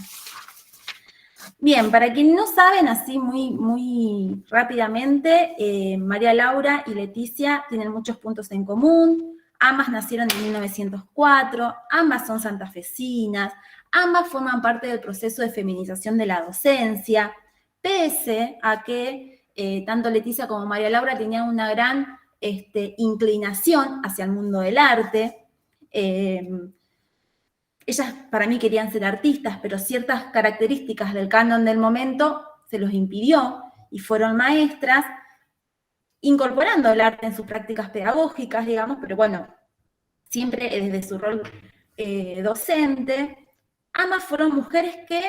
Bien, para quienes no saben, así muy rápidamente, María Laura y Leticia tienen muchos puntos en común. Ambas nacieron en 1904, ambas son santafesinas, ambas forman parte del proceso de feminización de la docencia, pese a que tanto Leticia como María Laura tenían una gran inclinación hacia el mundo del arte. Ellas para mí querían ser artistas, pero ciertas características del canon del momento se los impidió y fueron maestras, incorporando el arte en sus prácticas pedagógicas, digamos, pero bueno, siempre desde su rol docente. Ambas fueron mujeres que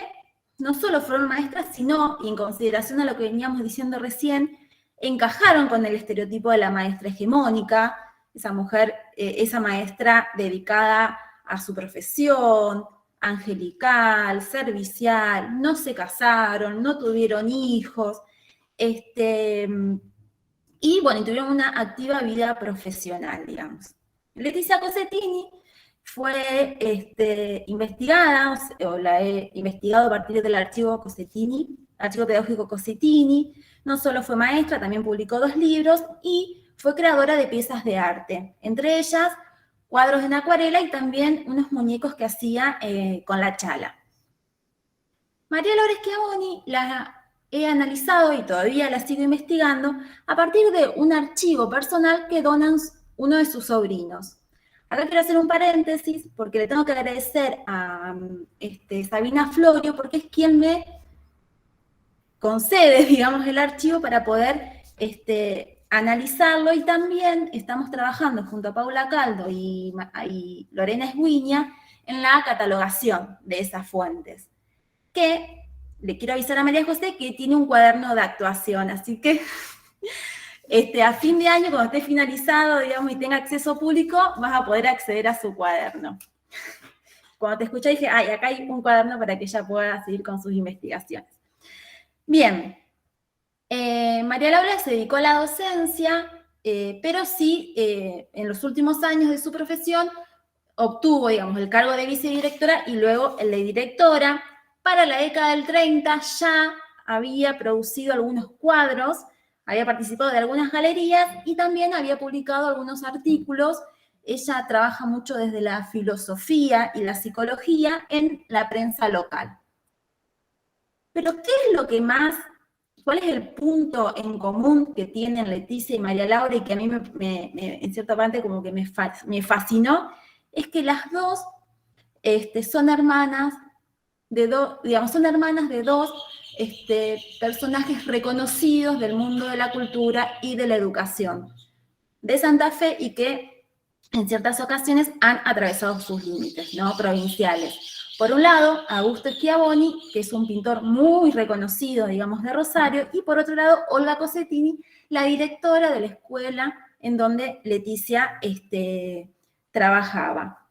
no solo fueron maestras, sino, y en consideración a lo que veníamos diciendo recién, encajaron con el estereotipo de la maestra hegemónica, esa mujer, esa maestra dedicada a su profesión, angelical, servicial, no se casaron, no tuvieron hijos, y bueno, tuvieron una activa vida profesional, digamos. Leticia Cossetini fue investigada, o la he investigado a partir del archivo Cossetini, archivo pedagógico Cossetini. No solo fue maestra, también publicó 2 libros y fue creadora de piezas de arte, entre ellas cuadros en acuarela y también unos muñecos que hacía con la chala. María Laura Schiavoni la he analizado y todavía la sigo investigando a partir de un archivo personal que donan uno de sus sobrinos. Acá quiero hacer un paréntesis porque le tengo que agradecer a Sabina Florio, porque es quien me concede, digamos, el archivo para poder analizarlo, y también estamos trabajando junto a Paula Caldo y Lorena Esguiña en la catalogación de esas fuentes, que le quiero avisar a María José que tiene un cuaderno de actuación, así que a fin de año, cuando esté finalizado, digamos, y tenga acceso público, vas a poder acceder a su cuaderno. Cuando te escuché dije, ay, acá hay un cuaderno para que ella pueda seguir con sus investigaciones. Bien, María Laura se dedicó a la docencia, pero sí, en los últimos años de su profesión, obtuvo, digamos, el cargo de vicedirectora y luego el de directora. Para la década del 30 ya había producido algunos cuadros, había participado de algunas galerías y también había publicado algunos artículos. Ella trabaja mucho desde la filosofía y la psicología en la prensa local. Pero, ¿qué es lo que más ¿cuál es el punto en común que tienen Leticia y María Laura y que a mí en cierta parte como que me fascinó? Es que las dos son hermanas de dos, digamos, son hermanas de dos personajes reconocidos del mundo de la cultura y de la educación de Santa Fe y que en ciertas ocasiones han atravesado sus límites, ¿no? Provinciales. Por un lado, Augusto Schiavoni, que es un pintor muy reconocido, digamos, de Rosario, y por otro lado, Olga Cossettini, la directora de la escuela en donde Leticia trabajaba.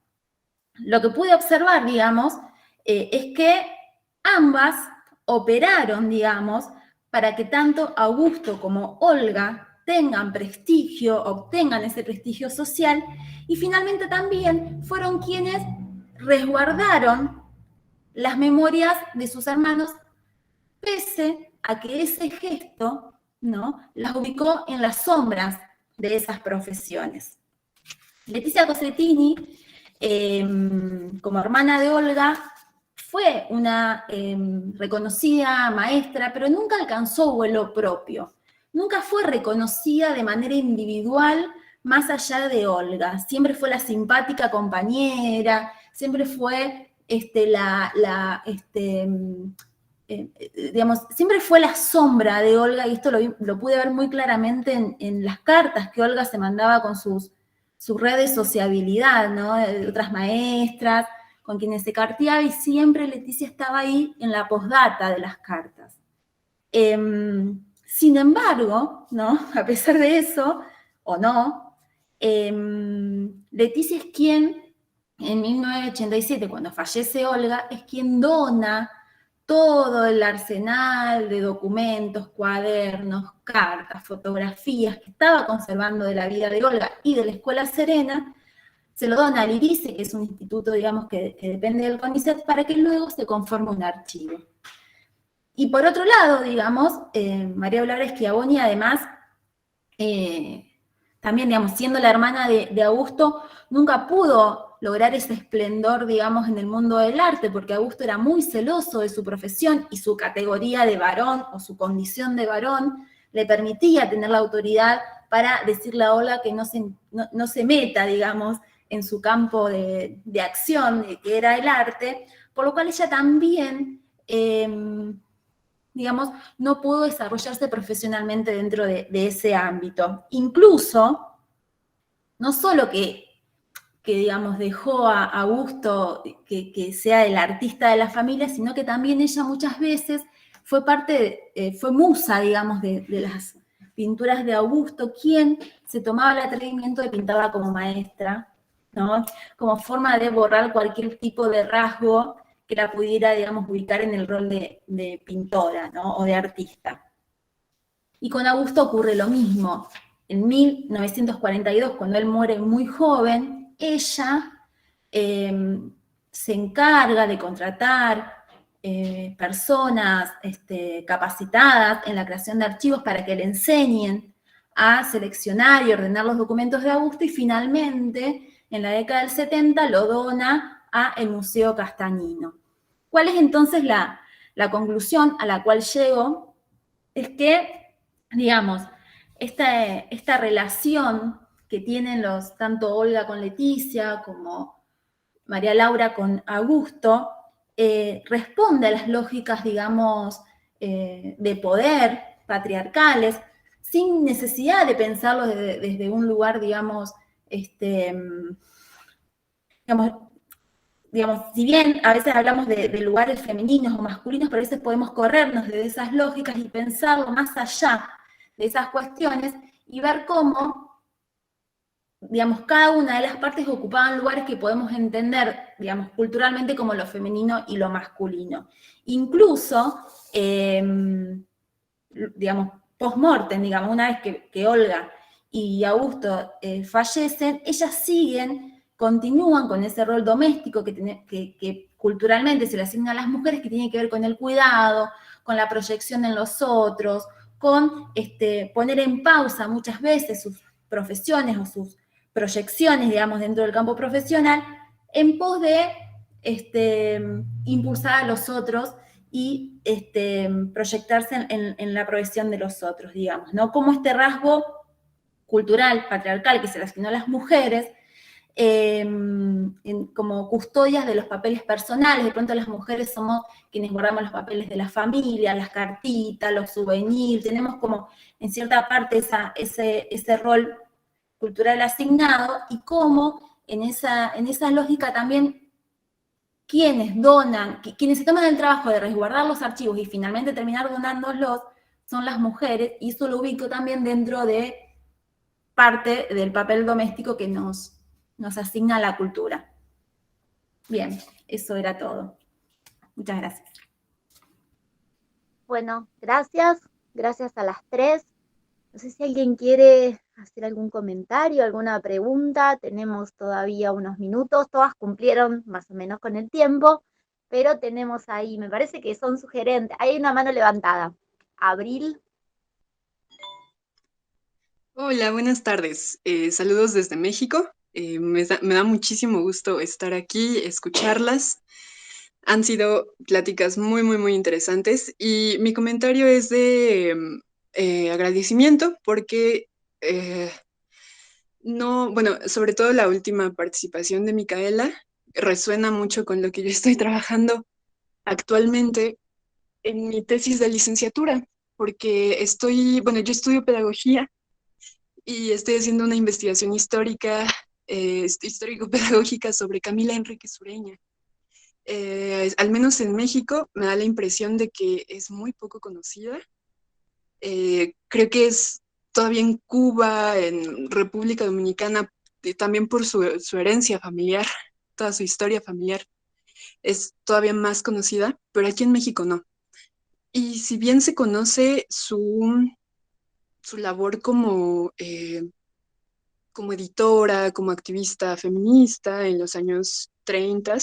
Lo que pude observar, digamos, es que ambas operaron, digamos, para que tanto Augusto como Olga tengan prestigio, obtengan ese prestigio social, y finalmente también fueron quienes resguardaron las memorias de sus hermanos, pese a que ese gesto, ¿no?, las ubicó en las sombras de esas profesiones. Leticia Cossettini, como hermana de Olga, fue una reconocida maestra, pero nunca alcanzó vuelo propio. Nunca fue reconocida de manera individual más allá de Olga. Siempre fue la simpática compañera, siempre fue digamos, siempre fue la sombra de Olga, y esto lo pude ver muy claramente en las cartas que Olga se mandaba con su red de sociabilidad, ¿no?, de otras maestras, con quienes se carteaba, y siempre Leticia estaba ahí en la postdata de las cartas. Sin embargo, ¿no?, a pesar de eso, o no, Leticia es quien, en 1987, cuando fallece Olga, es quien dona todo el arsenal de documentos, cuadernos, cartas, fotografías que estaba conservando de la vida de Olga y de la Escuela Serena, se lo dona al IRICE, que es un instituto, digamos, que depende del CONICET, para que luego se conforme un archivo. Y por otro lado, digamos, María Laura Schiavoni, además, también, digamos, siendo la hermana de Augusto, nunca pudo lograr ese esplendor, digamos, en el mundo del arte, porque Augusto era muy celoso de su profesión y su categoría de varón, o su condición de varón, le permitía tener la autoridad para decirle a Olga que no se meta, digamos, en su campo de acción, que era el arte, por lo cual ella también, digamos, no pudo desarrollarse profesionalmente dentro de ese ámbito. Incluso, no solo que digamos, dejó a Augusto que sea el artista de la familia, sino que también ella muchas veces fue fue musa, digamos, de las pinturas de Augusto, quien se tomaba el atrevimiento de pintarla como maestra, ¿no?, como forma de borrar cualquier tipo de rasgo que la pudiera, digamos, ubicar en el rol de pintora, ¿no?, o de artista. Y con Augusto ocurre lo mismo. En 1942, cuando él muere muy joven, ella se encarga de contratar personas capacitadas en la creación de archivos para que le enseñen a seleccionar y ordenar los documentos de Augusto, y finalmente, en la década del 70, lo dona al Museo Castagnino. ¿Cuál es entonces la conclusión a la cual llego? Es que, digamos, esta relación que tienen tanto Olga con Leticia como María Laura con Augusto, responde a las lógicas, digamos, de poder patriarcales, sin necesidad de pensarlo desde un lugar, digamos, si bien a veces hablamos de lugares femeninos o masculinos, pero a veces podemos corrernos de esas lógicas y pensarlo más allá de esas cuestiones y ver cómo, digamos, cada una de las partes ocupaban lugares que podemos entender, digamos, culturalmente como lo femenino y lo masculino. Incluso, digamos, post-mortem, digamos, una vez que Olga y Augusto fallecen, ellas continúan con ese rol doméstico que culturalmente se le asigna a las mujeres, que tiene que ver con el cuidado, con la proyección en los otros, con poner en pausa muchas veces sus profesiones o sus proyecciones, digamos, dentro del campo profesional, en pos de impulsar a los otros y proyectarse en la progresión de los otros, digamos, ¿no? Como este rasgo cultural, patriarcal, que se le asignó a las mujeres, como custodias de los papeles personales. De pronto las mujeres somos quienes guardamos los papeles de la familia, las cartitas, los souvenirs, tenemos como en cierta parte ese rol cultural asignado, y cómo en esa lógica también quienes donan, quienes se toman el trabajo de resguardar los archivos y finalmente terminar donándolos son las mujeres, y eso lo ubico también dentro de parte del papel doméstico que nos asigna la cultura. Bien, eso era todo. Muchas gracias. Bueno, gracias a las tres. No sé si alguien quiere hacer algún comentario, alguna pregunta. Tenemos todavía unos minutos, todas cumplieron más o menos con el tiempo, pero tenemos ahí, me parece que son sugerentes. Hay una mano levantada. Abril. Hola, buenas tardes. Saludos desde México. Me da muchísimo gusto estar aquí, escucharlas. Han sido pláticas muy, muy, muy interesantes, y mi comentario es de agradecimiento porque no, bueno, sobre todo la última participación de Micaela resuena mucho con lo que yo estoy trabajando actualmente en mi tesis de licenciatura, porque bueno, yo estudio pedagogía y estoy haciendo una investigación histórica, histórico-pedagógica sobre Camila Enríquez Ureña. Al menos en México me da la impresión de que es muy poco conocida. Creo que es todavía en Cuba, en República Dominicana, también por su herencia familiar, toda su historia familiar, es todavía más conocida, pero aquí en México no. Y si bien se conoce su labor como editora, como activista feminista en los años 30,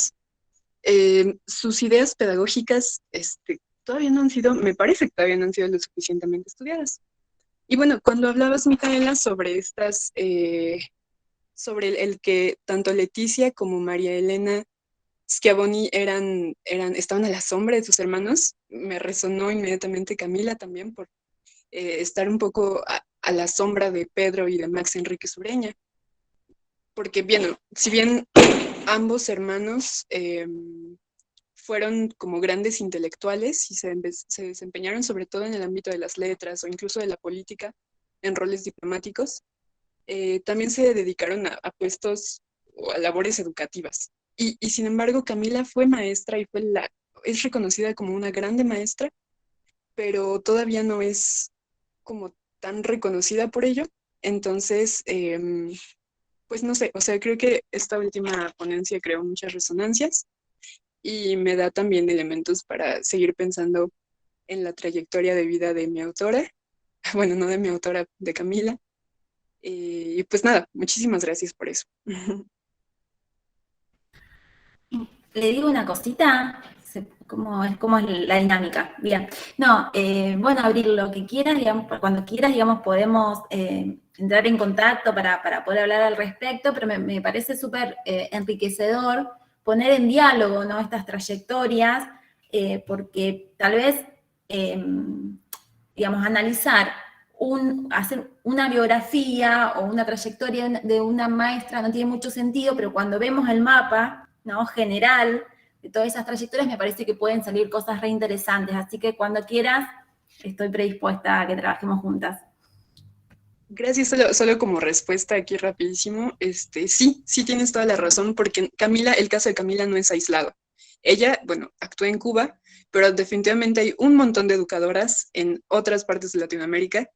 sus ideas pedagógicas todavía no han sido, me parece que todavía no han sido lo suficientemente estudiadas. Y bueno, cuando hablabas, Micaela, sobre sobre el que tanto Leticia como María Elena Schiavoni estaban a la sombra de sus hermanos, me resonó inmediatamente Camila también por estar un poco a la sombra de Pedro y de Max Enríquez Ureña. Porque, bien, si bien ambos hermanos fueron como grandes intelectuales y se desempeñaron sobre todo en el ámbito de las letras o incluso de la política en roles diplomáticos, también se dedicaron a puestos o a labores educativas. Y sin embargo, Camila fue maestra y es reconocida como una grande maestra, pero todavía no es como tan reconocida por ello. Entonces, pues no sé, o sea, creo que esta última ponencia creó muchas resonancias y me da también elementos para seguir pensando en la trayectoria de vida de mi autora, bueno, no de mi autora, de Camila. Y pues nada, muchísimas gracias por eso. Le digo una cosita, ¿cómo es la dinámica? Bien, no, bueno, Abril, lo que quieras, digamos, cuando quieras, digamos, podemos entrar en contacto para poder hablar al respecto, pero me parece súper enriquecedor poner en diálogo, ¿no?, estas trayectorias, porque tal vez, digamos, hacer una biografía o una trayectoria de una maestra no tiene mucho sentido, pero cuando vemos el mapa, ¿no?, general de todas esas trayectorias, me parece que pueden salir cosas re interesantes. Así que cuando quieras, estoy predispuesta a que trabajemos juntas. Gracias, solo como respuesta aquí rapidísimo, sí tienes toda la razón, porque el caso de Camila no es aislado. Ella, bueno, actúa en Cuba, pero definitivamente hay un montón de educadoras en otras partes de Latinoamérica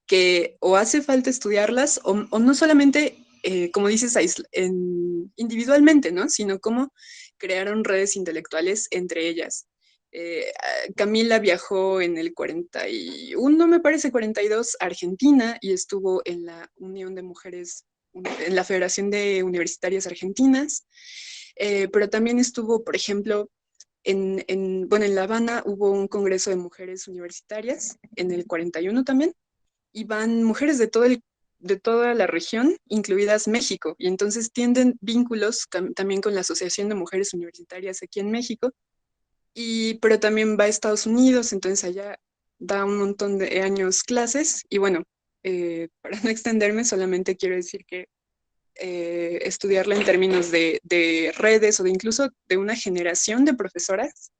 que o hace falta estudiarlas o no solamente, como dices, individualmente, ¿no?, sino cómo crearon redes intelectuales entre ellas. Camila viajó en el 41, me parece, 42, a Argentina, y estuvo en la Unión de Mujeres, en la Federación de Universitarias Argentinas, pero también estuvo, por ejemplo, bueno, en La Habana hubo un congreso de mujeres universitarias, en el 41 también, y van mujeres de toda la región, incluidas México, y entonces tienden vínculos también con la Asociación de Mujeres Universitarias aquí en México, pero también va a Estados Unidos, entonces allá da un montón de años clases. Y bueno, para no extenderme, solamente quiero decir que estudiarla en términos de redes o de incluso de una generación de profesoras,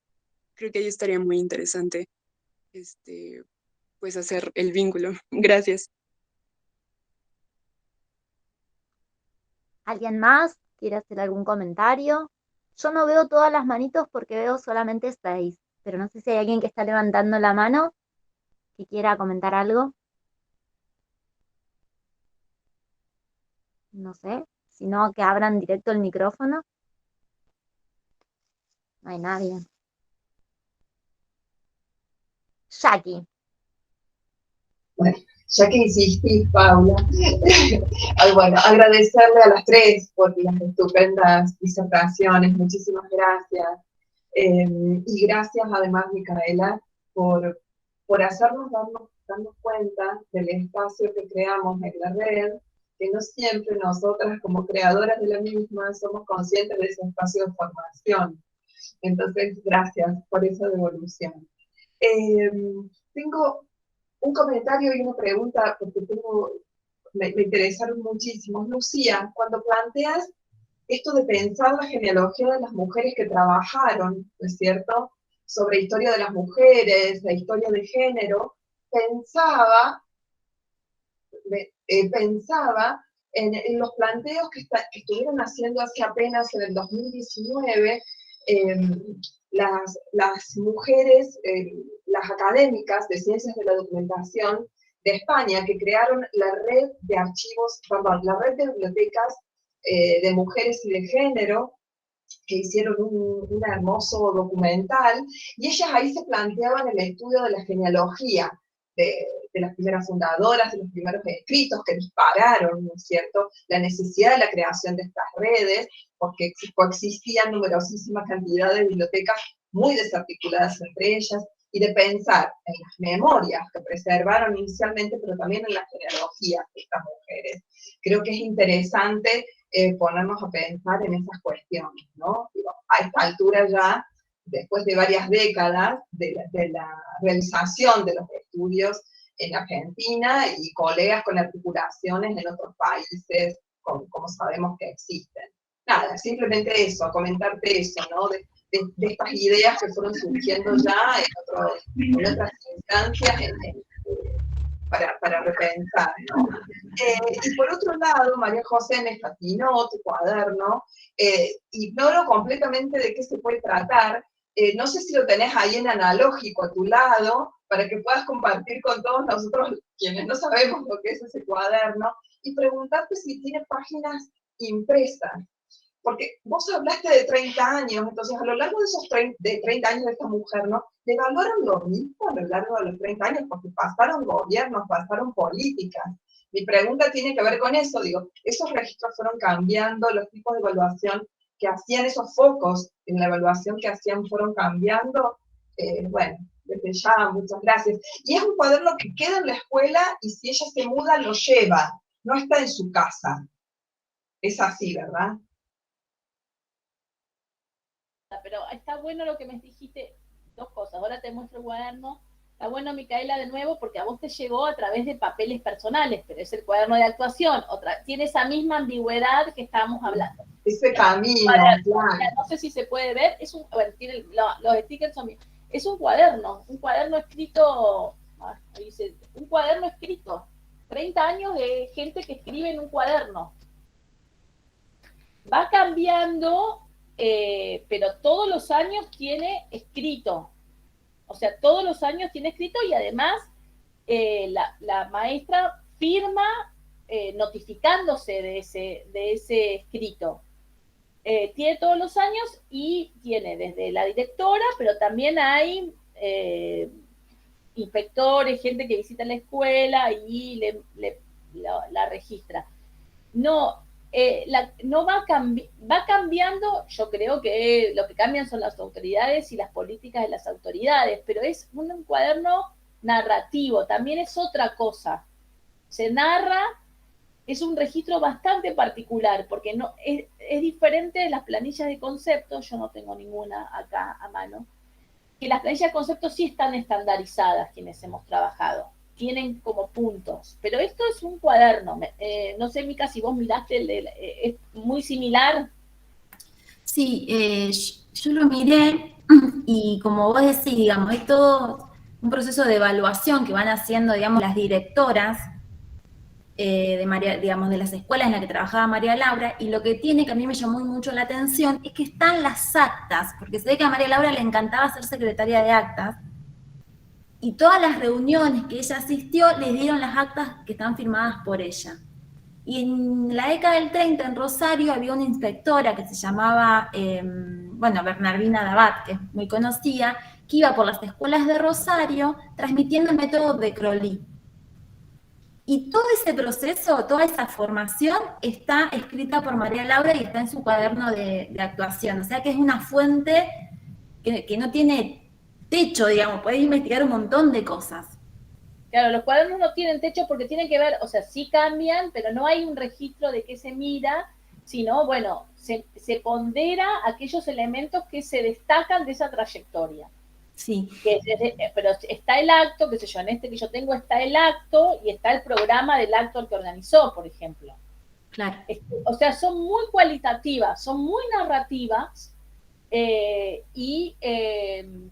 creo que ahí estaría muy interesante pues hacer el vínculo. Gracias. ¿Alguien más quiere hacer algún comentario? Yo no veo todas las manitos porque veo solamente 6, pero no sé si hay alguien que está levantando la mano que quiera comentar algo. No sé, si no, que abran directo el micrófono. No hay nadie. Jackie. Bueno, ya que insistís, Paula, bueno, agradecerle a las tres por las estupendas disertaciones, muchísimas gracias. Y gracias además, Micaela, por hacernos darnos cuenta del espacio que creamos en la red, que no siempre nosotras como creadoras de la misma somos conscientes de ese espacio de formación. Entonces, gracias por esa devolución. Tengo un comentario y una pregunta, porque me interesaron muchísimo. Lucía, cuando planteas esto de pensar la genealogía de las mujeres que trabajaron, ¿no es cierto?, sobre historia de las mujeres, la historia de género, pensaba en los planteos que estuvieron haciendo hace apenas en el 2019 las mujeres, las académicas de ciencias de la documentación de España, que crearon la red de archivos, perdón, la red de bibliotecas de mujeres y de género, que hicieron un hermoso documental, y ellas ahí se planteaban el estudio de la genealogía de las primeras fundadoras, de los primeros escritos que dispararon, ¿no es cierto?, la necesidad de la creación de estas redes, porque coexistían numerosísimas cantidades de bibliotecas muy desarticuladas entre ellas, y de pensar en las memorias que preservaron inicialmente, pero también en las genealogías de estas mujeres. Creo que es interesante ponernos a pensar en esas cuestiones, ¿no? A esta altura ya, después de varias décadas de la realización de los estudios en Argentina y colegas con articulaciones en otros países, como sabemos que existen. Nada, simplemente eso, comentarte eso, ¿no? De estas ideas que fueron surgiendo ya en otras instancias para repensar, ¿no? Y por otro lado, María José, me fascinó tu cuaderno, ignoro completamente de qué se puede tratar, no sé si lo tenés ahí en analógico a tu lado, para que puedas compartir con todos nosotros, quienes no sabemos lo que es ese cuaderno, y preguntarte si tiene páginas impresas. Porque vos hablaste de 30 años, entonces a lo largo de esos 30 años de esta mujer, ¿no? ¿Le valoran lo mismo a lo largo de los 30 años? Porque pasaron gobiernos, pasaron políticas. Mi pregunta tiene que ver con eso, digo, esos registros fueron cambiando, los tipos de evaluación que hacían, esos focos en la evaluación que hacían fueron cambiando. Bueno, desde ya, muchas gracias. Y es un cuaderno que queda en la escuela y si ella se muda, lo lleva, no está en su casa. Es así, ¿verdad? Pero está bueno lo que me dijiste, dos cosas. Ahora te muestro el cuaderno. Está bueno, Micaela, de nuevo, porque a vos te llegó a través de papeles personales, pero es el cuaderno de actuación. Tiene esa misma ambigüedad que estábamos hablando. Ese camino, claro. No sé si se puede ver, tiene los stickers son bien. Es un cuaderno escrito, dice, un cuaderno escrito. 30 años de gente que escribe en un cuaderno. Va cambiando, pero todos los años tiene escrito. O sea, todos los años tiene escrito y además la maestra firma notificándose de ese escrito. Tiene todos los años y tiene desde la directora, pero también hay inspectores, gente que visita la escuela y la registra. No va cambiando, yo creo que lo que cambian son las autoridades y las políticas de las autoridades, pero es un cuaderno narrativo, también es otra cosa. Se narra, es un registro bastante particular, porque no es diferente de las planillas de conceptos, yo no tengo ninguna acá a mano, que las planillas de conceptos sí están estandarizadas, quienes hemos trabajado, tienen como puntos, pero esto es un cuaderno, no sé, Mica, si vos miraste, es muy similar. Sí, yo lo miré y como vos decís, digamos, es todo un proceso de evaluación que van haciendo, digamos, las directoras de María, digamos, de las escuelas en las que trabajaba María Laura, y lo que tiene, que a mí me llamó mucho la atención, es que están las actas, porque se ve que a María Laura le encantaba ser secretaria de actas, y todas las reuniones que ella asistió les dieron las actas que están firmadas por ella. Y en la década del 30 en Rosario había una inspectora que se llamaba, Bernardina Dabat, que es muy conocida, que iba por las escuelas de Rosario transmitiendo el método de Crowley. Y todo ese proceso, toda esa formación está escrita por María Laura y está en su cuaderno de actuación. O sea que es una fuente que no tiene techo, digamos, podés investigar un montón de cosas. Claro, los cuadernos no tienen techo porque tienen que ver, o sea, sí cambian, pero no hay un registro de qué se mira, sino, bueno, se pondera aquellos elementos que se destacan de esa trayectoria. Sí. Pero está el acto, qué sé yo, en este que yo tengo está el acto y está el programa del acto al que organizó, por ejemplo. Claro. O sea, son muy cualitativas, son muy narrativas y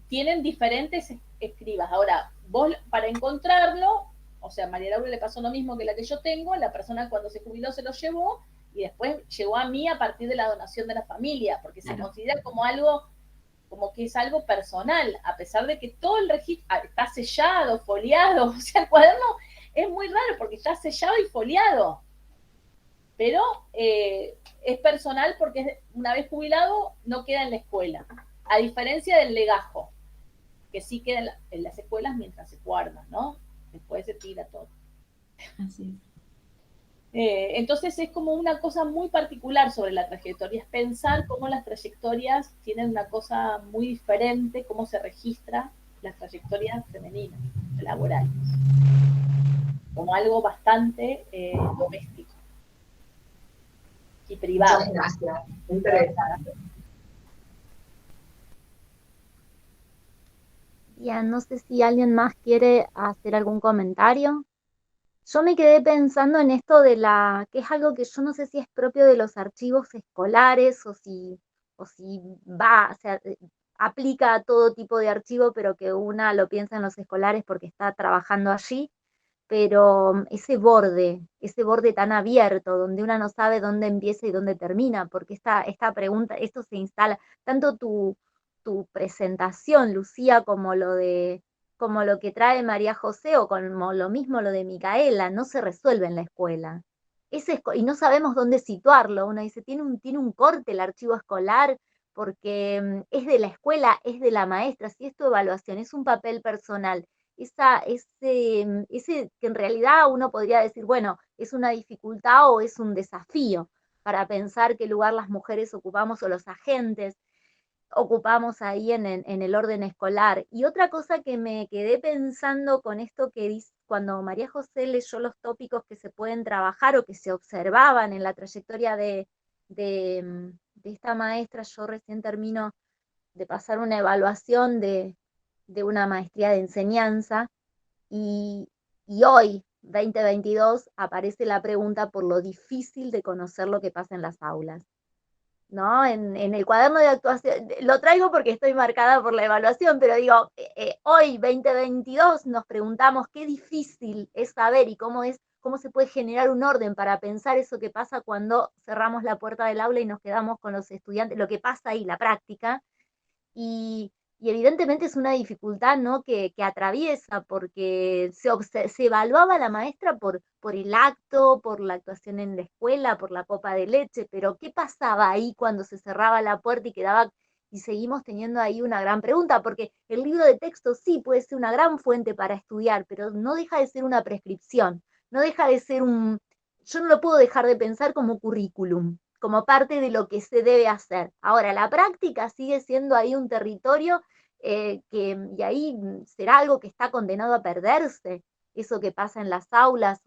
tienen diferentes escribas. Ahora, vos para encontrarlo, o sea, a María Laura le pasó lo mismo que la que yo tengo, la persona cuando se jubiló se lo llevó y después llegó a mí a partir de la donación de la familia, porque se considera como algo, como que es algo personal, a pesar de que todo el registro está sellado, foliado, o sea, el cuaderno es muy raro porque está sellado y foliado, pero es personal porque una vez jubilado no queda en la escuela, a diferencia del legajo, que sí queda en las escuelas mientras se guarda, ¿no? Después se tira todo. Así. Entonces es como una cosa muy particular sobre la trayectoria, es pensar cómo las trayectorias tienen una cosa muy diferente, cómo se registra las trayectorias femeninas, laborales, como algo bastante doméstico y privado. Muchas gracias, interesante. Ya, no sé si alguien más quiere hacer algún comentario. Yo me quedé pensando en esto que es algo que yo no sé si es propio de los archivos escolares o si va, o sea, aplica a todo tipo de archivo, pero que una lo piensa en los escolares porque está trabajando allí, pero ese borde tan abierto, donde una no sabe dónde empieza y dónde termina, porque esta pregunta, esto se instala, tanto tu presentación, Lucía, como lo que trae María José o como lo mismo lo de Micaela, no se resuelve en la escuela. Y no sabemos dónde situarlo. Uno dice, tiene un corte el archivo escolar porque es de la escuela, es de la maestra, si es tu evaluación, es un papel personal. Ese que en realidad uno podría decir, bueno, es una dificultad o es un desafío para pensar qué lugar las mujeres ocupamos o los agentes ocupamos ahí en el orden escolar. Y otra cosa que me quedé pensando con esto que dice, cuando María José leyó los tópicos que se pueden trabajar o que se observaban en la trayectoria de esta maestra, yo recién termino de pasar una evaluación de una maestría de enseñanza y hoy, 2022, aparece la pregunta por lo difícil de conocer lo que pasa en las aulas. ¿No? En el cuaderno de actuación, lo traigo porque estoy marcada por la evaluación, pero digo, hoy, 2022, nos preguntamos qué difícil es saber y cómo se puede generar un orden para pensar eso que pasa cuando cerramos la puerta del aula y nos quedamos con los estudiantes, lo que pasa ahí, la práctica, y evidentemente es una dificultad, ¿no? que atraviesa, porque se evaluaba a la maestra por el acto, por la actuación en la escuela, por la copa de leche, pero ¿qué pasaba ahí cuando se cerraba la puerta y seguimos teniendo ahí una gran pregunta? Porque el libro de texto sí puede ser una gran fuente para estudiar, pero no deja de ser una prescripción, no deja de ser yo no lo puedo dejar de pensar como currículum, como parte de lo que se debe hacer. Ahora, la práctica sigue siendo ahí un territorio y ahí será algo que está condenado a perderse, eso que pasa en las aulas,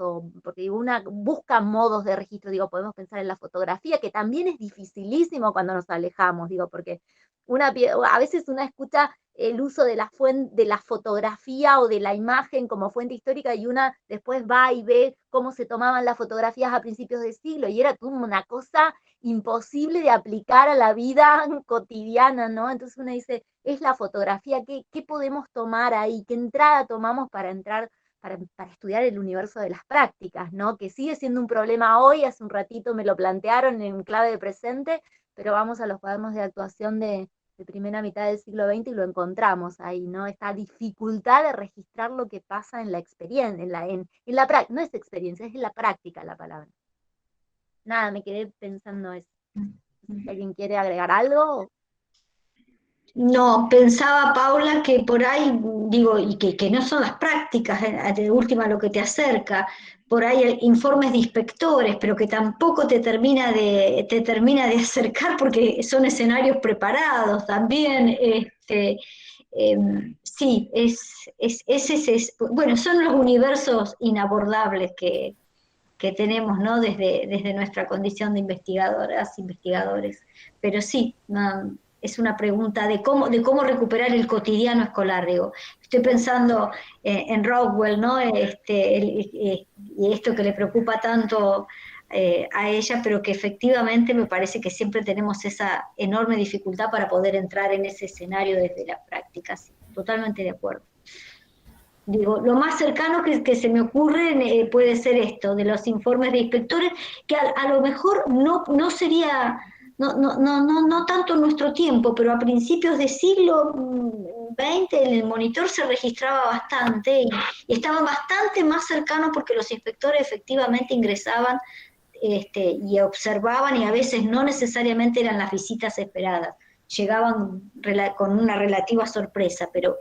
porque una busca modos de registro, podemos pensar en la fotografía, que también es dificilísimo cuando nos alejamos, porque a veces una escucha el uso de la fotografía o de la imagen como fuente histórica, y una después va y ve cómo se tomaban las fotografías a principios de siglo, y era una cosa imposible de aplicar a la vida cotidiana, ¿no? Entonces uno dice, es la fotografía, ¿qué podemos tomar ahí? ¿Qué entrada tomamos para entrar, para estudiar el universo de las prácticas, ¿no? Que sigue siendo un problema hoy, hace un ratito me lo plantearon en clave de presente, pero vamos a los cuadernos de actuación de primera mitad del siglo XX y lo encontramos ahí, ¿no? Esta dificultad de registrar lo que pasa en la experiencia, en la práctica, no es experiencia, es en la práctica la palabra. Nada, me quedé pensando eso. Si alguien quiere agregar algo. No, pensaba, Paula, que por ahí, digo, y que no son las prácticas, de última lo que te acerca, por ahí hay informes de inspectores, pero que tampoco te termina de acercar porque son escenarios preparados también. Sí, bueno, son los universos inabordables que tenemos, ¿no? Desde nuestra condición de investigadoras, investigadores. Pero sí, no, es una pregunta de cómo recuperar el cotidiano escolar, digo. Estoy pensando en Rockwell, ¿no? Y esto que le preocupa tanto a ella, pero que efectivamente me parece que siempre tenemos esa enorme dificultad para poder entrar en ese escenario desde la práctica. Sí, totalmente de acuerdo. Digo, lo más cercano que se me ocurre puede ser esto, de los informes de inspectores, que a lo mejor no sería, no tanto en nuestro tiempo, pero a principios del siglo XX en el Monitor se registraba bastante y estaban bastante más cercanos porque los inspectores efectivamente ingresaban y observaban, y a veces no necesariamente eran las visitas esperadas, llegaban con una relativa sorpresa, pero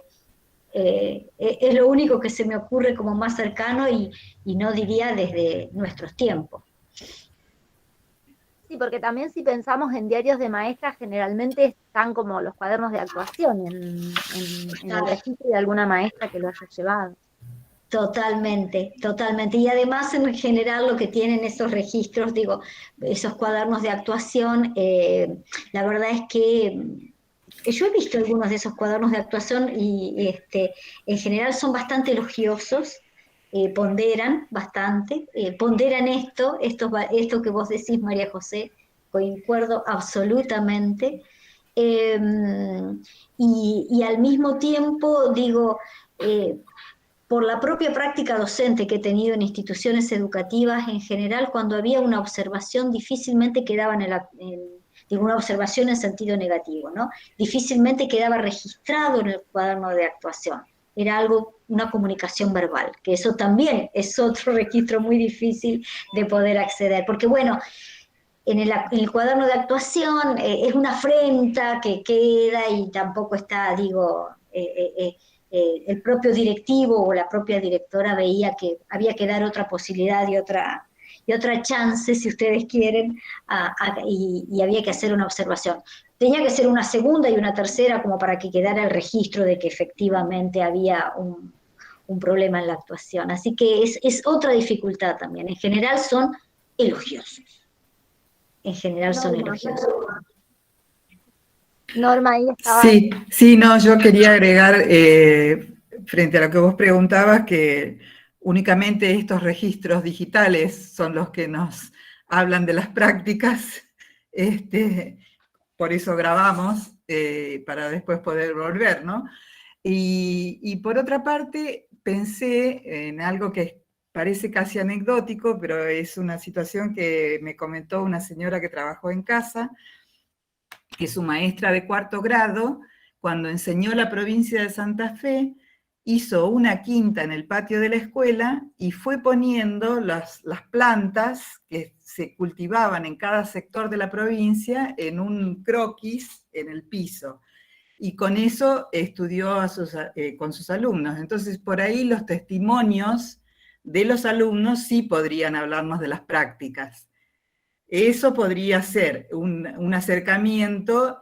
es lo único que se me ocurre como más cercano y no diría desde nuestros tiempos. Sí, porque también si pensamos en diarios de maestras, generalmente están como los cuadernos de actuación en el registro de alguna maestra que lo haya llevado. Totalmente, totalmente. Y además en general lo que tienen esos registros, digo, esos cuadernos de actuación, la verdad es que yo he visto algunos de esos cuadernos de actuación y en general son bastante elogiosos, ponderan bastante, ponderan esto que vos decís, María José, concuerdo absolutamente, y al mismo tiempo, digo, por la propia práctica docente que he tenido en instituciones educativas, en general, cuando había una observación, difícilmente quedaba digo, una observación en sentido negativo, ¿no? Difícilmente quedaba registrado en el cuaderno de actuación. Era una comunicación verbal, que eso también es otro registro muy difícil de poder acceder, porque bueno, en el cuaderno de actuación es una afrenta que queda y tampoco está, digo, el propio directivo o la propia directora veía que había que dar otra posibilidad y otra chance, si ustedes quieren, y había que hacer una observación. Tenía que ser una segunda y una tercera como para que quedara el registro de que efectivamente había un problema en la actuación. Así que es otra dificultad también. En general son elogiosos. En general son elogiosos. Norma, ahí estaba. Sí, no, yo quería agregar, frente a lo que vos preguntabas, que únicamente estos registros digitales son los que nos hablan de las prácticas, por eso grabamos, para después poder volver, ¿no? Y por otra parte, pensé en algo que parece casi anecdótico, pero es una situación que me comentó una señora que trabajó en casa, que su maestra de 4º grado, cuando enseñó la provincia de Santa Fe, hizo una quinta en el patio de la escuela y fue poniendo las plantas que se cultivaban en cada sector de la provincia en un croquis en el piso. Y con eso estudió con sus alumnos. Entonces, por ahí los testimonios de los alumnos sí podrían hablarnos de las prácticas. Eso podría ser un acercamiento,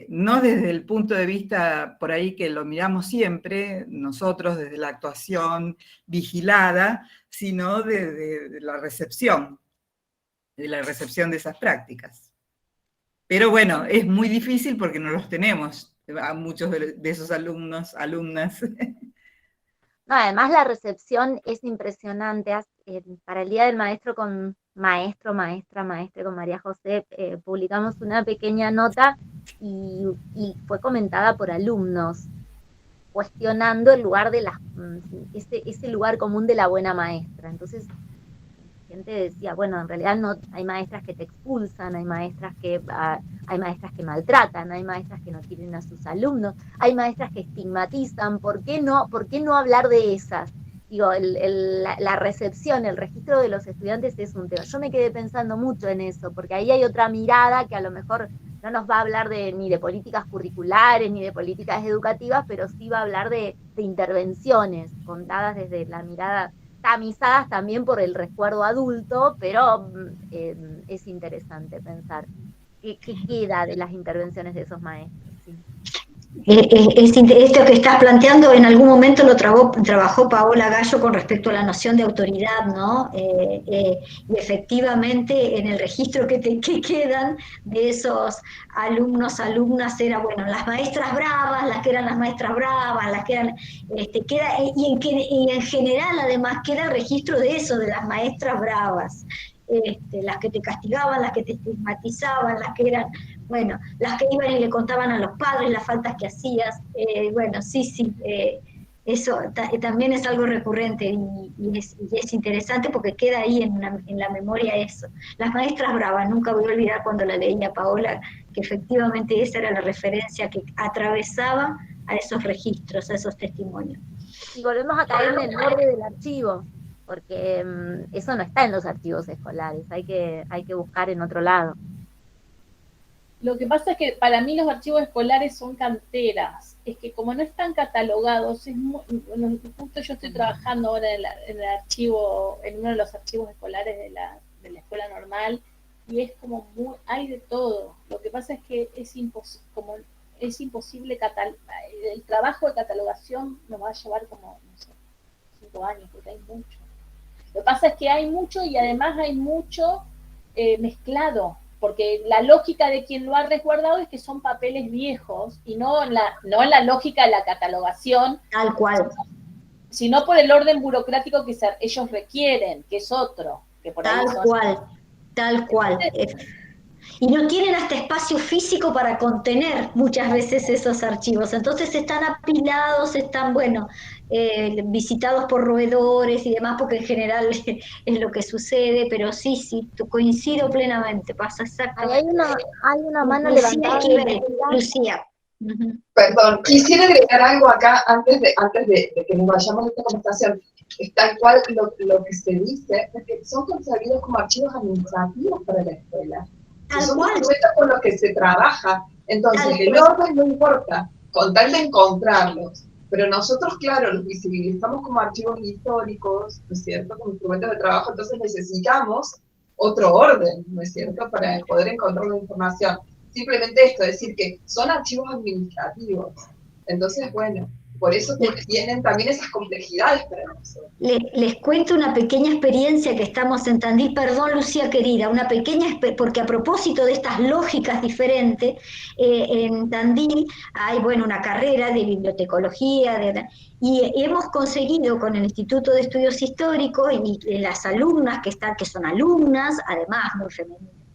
no desde el punto de vista por ahí que lo miramos siempre, nosotros desde la actuación vigilada, sino de la recepción de esas prácticas. Pero bueno, es muy difícil porque no los tenemos a muchos de esos alumnos, alumnas. No, además la recepción es impresionante. Para el Día del Maestro con maestro, maestra, maestre, con María José, publicamos una pequeña nota y fue comentada por alumnos, cuestionando el lugar de ese lugar común de la buena maestra. Entonces, gente decía, bueno, en realidad no, hay maestras que te expulsan, hay maestras que maltratan, hay maestras que no quieren a sus alumnos, hay maestras que estigmatizan. ¿Por qué no hablar de esas? Digo, la recepción, el registro de los estudiantes es un tema. Yo me quedé pensando mucho en eso, porque ahí hay otra mirada que a lo mejor no nos va a hablar ni de políticas curriculares, ni de políticas educativas, pero sí va a hablar de intervenciones contadas desde la mirada, tamizadas también por el recuerdo adulto, pero es interesante pensar qué queda de las intervenciones de esos maestros. Sí. Esto que estás planteando, en algún momento lo trabajó Paola Gallo con respecto a la noción de autoridad, ¿no? Y efectivamente en el registro que quedan de esos alumnos, alumnas, era, bueno, las maestras bravas, las que eran las maestras bravas, las que eran, y en general además queda el registro de eso, de las maestras bravas. Las que te castigaban, las que te estigmatizaban, las que eran, bueno, las que iban y le contaban a los padres las faltas que hacías. Bueno, sí, eso también es algo recurrente y es interesante porque queda ahí en la memoria eso. Las maestras bravas, nunca voy a olvidar cuando la leía Paola, que efectivamente esa era la referencia que atravesaba a esos registros, a esos testimonios. Y volvemos a caer en el borde del archivo, porque eso no está en los archivos escolares, hay que buscar en otro lado. Lo que pasa es que para mí los archivos escolares son canteras, es que como no están catalogados, justo yo estoy trabajando ahora en el archivo, en uno de los archivos escolares de la escuela normal, y es como hay de todo. Lo que pasa es que es imposible el trabajo de catalogación nos va a llevar como, no sé, 5 años, porque hay mucho. Lo que pasa es que hay mucho y además hay mucho mezclado, porque la lógica de quien lo ha resguardado es que son papeles viejos y no en la lógica de la catalogación. Tal cual. Sino por el orden burocrático que ellos requieren, que es otro. Que por tal cual. Y no tienen hasta espacio físico para contener muchas veces esos archivos. Entonces están apilados, están, bueno, visitados por roedores y demás, porque en general es lo que sucede, pero sí, coincido plenamente, pasa exactamente. Hay una mano levantada. Lucía. Perdón, quisiera agregar algo acá antes de que nos vayamos de esta conversación. Es tal cual lo que se dice, porque son concebidos como archivos administrativos para la escuela. Son documentos con los que se trabaja. Entonces, el orden no importa, con tal de encontrarlos. Pero nosotros, claro, los visibilizamos como archivos históricos, ¿no es cierto?, como instrumentos de trabajo, entonces necesitamos otro orden, ¿no es cierto?, para poder encontrar la información. Simplemente esto, es decir, que son archivos administrativos. Entonces, bueno, por eso tienen también esas complejidades para nosotros. Les cuento una pequeña experiencia que estamos en Tandil, perdón Lucía querida, una pequeña, porque a propósito de estas lógicas diferentes, en Tandil hay, bueno, una carrera de bibliotecología, y hemos conseguido con el Instituto de Estudios Históricos y las alumnas que son alumnas, además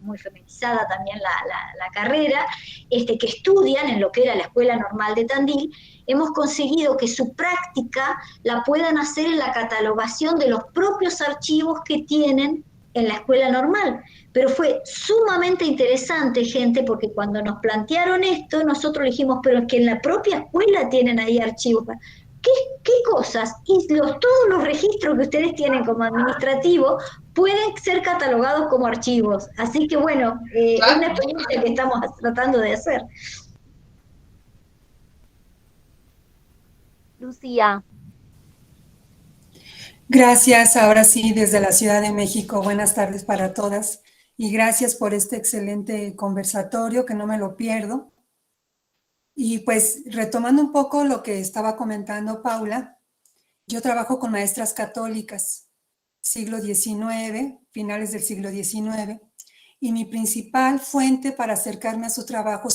muy feminizada también la carrera, que estudian en lo que era la Escuela Normal de Tandil, hemos conseguido que su práctica la puedan hacer en la catalogación de los propios archivos que tienen en la Escuela Normal. Pero fue sumamente interesante, gente, porque cuando nos plantearon esto, nosotros dijimos, pero es que en la propia escuela tienen ahí archivos. ¿Qué cosas? Y todos los registros que ustedes tienen como administrativos pueden ser catalogados como archivos. Así que bueno, es una experiencia que estamos tratando de hacer. Lucía. Gracias, ahora sí, desde la Ciudad de México. Buenas tardes para todas. Y gracias por este excelente conversatorio, que no me lo pierdo. Y pues retomando un poco lo que estaba comentando Paula, yo trabajo con maestras católicas, siglo XIX, finales del siglo XIX, y mi principal fuente para acercarme a su trabajo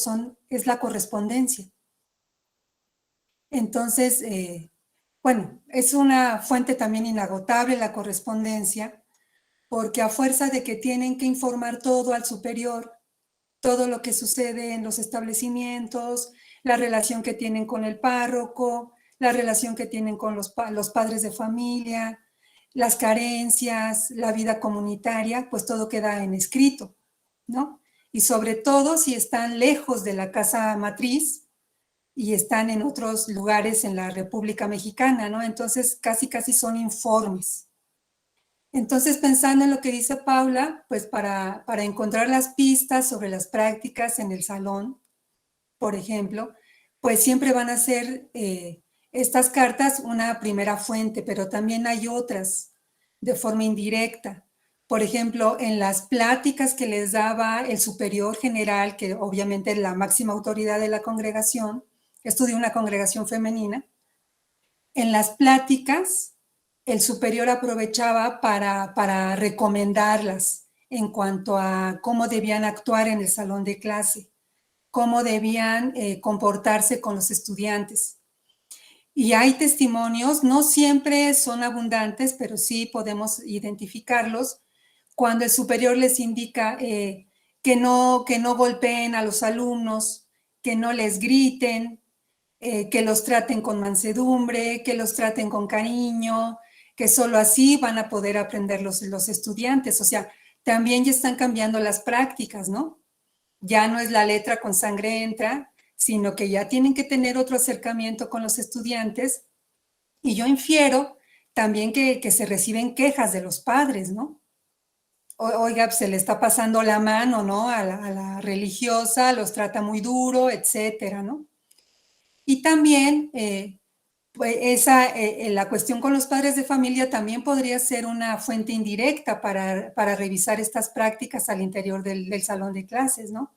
es la correspondencia. Entonces, bueno, es una fuente también inagotable la correspondencia, porque a fuerza de que tienen que informar todo al superior, todo lo que sucede en los establecimientos, la relación que tienen con el párroco, la relación que tienen con los padres de familia, las carencias, la vida comunitaria, pues todo queda en escrito, ¿no? Y sobre todo si están lejos de la casa matriz y están en otros lugares en la República Mexicana, ¿no? Entonces casi son informes. Entonces, pensando en lo que dice Paula, pues para encontrar las pistas sobre las prácticas en el salón, por ejemplo, pues siempre van a ser estas cartas una primera fuente, pero también hay otras de forma indirecta. Por ejemplo, en las pláticas que les daba el superior general, que obviamente es la máxima autoridad de la congregación, estudié una congregación femenina, en las pláticas el superior aprovechaba para recomendarlas en cuanto a cómo debían actuar en el salón de clase, cómo debían comportarse con los estudiantes. Y hay testimonios, no siempre son abundantes, pero sí podemos identificarlos, cuando el superior les indica que no golpeen a los alumnos, que no les griten, que los traten con mansedumbre, que los traten con cariño, que solo así van a poder aprender los estudiantes. O sea, también ya están cambiando las prácticas, ¿no? Ya no es la letra con sangre entra, sino que ya tienen que tener otro acercamiento con los estudiantes. Y yo infiero también que se reciben quejas de los padres, ¿no? Oiga, se le está pasando la mano, ¿no? A la religiosa, los trata muy duro, etcétera, ¿no? Y también pues la cuestión con los padres de familia también podría ser una fuente indirecta para revisar estas prácticas al interior del salón de clases, ¿no?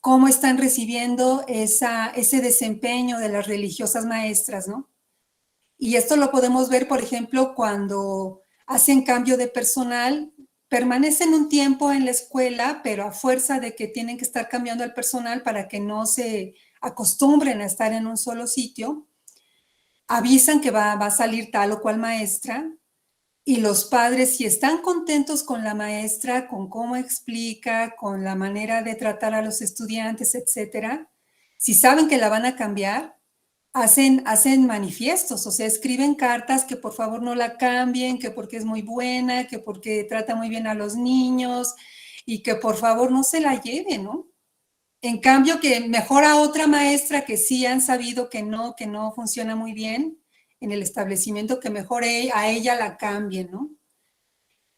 Cómo están recibiendo ese desempeño de las religiosas maestras, ¿no? Y esto lo podemos ver, por ejemplo, cuando hacen cambio de personal, permanecen un tiempo en la escuela, pero a fuerza de que tienen que estar cambiando el personal para que no se acostumbren a estar en un solo sitio, avisan que va a salir tal o cual maestra, y los padres, si están contentos con la maestra, con cómo explica, con la manera de tratar a los estudiantes, etcétera, si saben que la van a cambiar, hacen manifiestos, o sea, escriben cartas que por favor no la cambien, que porque es muy buena, que porque trata muy bien a los niños y que por favor no se la lleven, ¿no? En cambio, que mejor a otra maestra que sí han sabido que no funciona muy bien en el establecimiento, que mejor a ella la cambien, ¿no?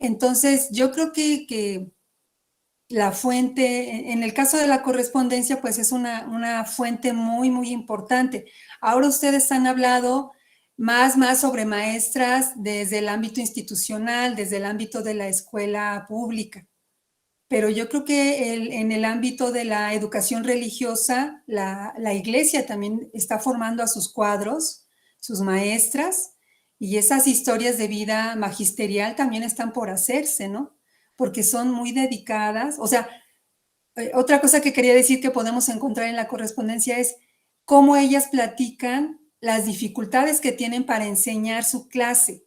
Entonces, yo creo que la fuente, en el caso de la correspondencia, pues es una fuente muy importante. Ahora ustedes han hablado más sobre maestras desde el ámbito institucional, desde el ámbito de la escuela pública. Pero yo creo que en el ámbito de la educación religiosa, la iglesia también está formando a sus cuadros, sus maestras, y esas historias de vida magisterial también están por hacerse, ¿no? Porque son muy dedicadas. O sea, otra cosa que quería decir que podemos encontrar en la correspondencia es cómo ellas platican las dificultades que tienen para enseñar su clase.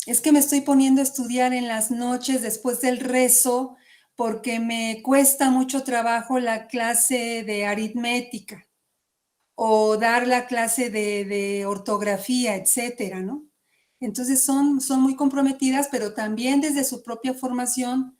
Es que me estoy poniendo a estudiar en las noches después del rezo porque me cuesta mucho trabajo la clase de aritmética o dar la clase de ortografía, etcétera, ¿no? Entonces son muy comprometidas, pero también desde su propia formación,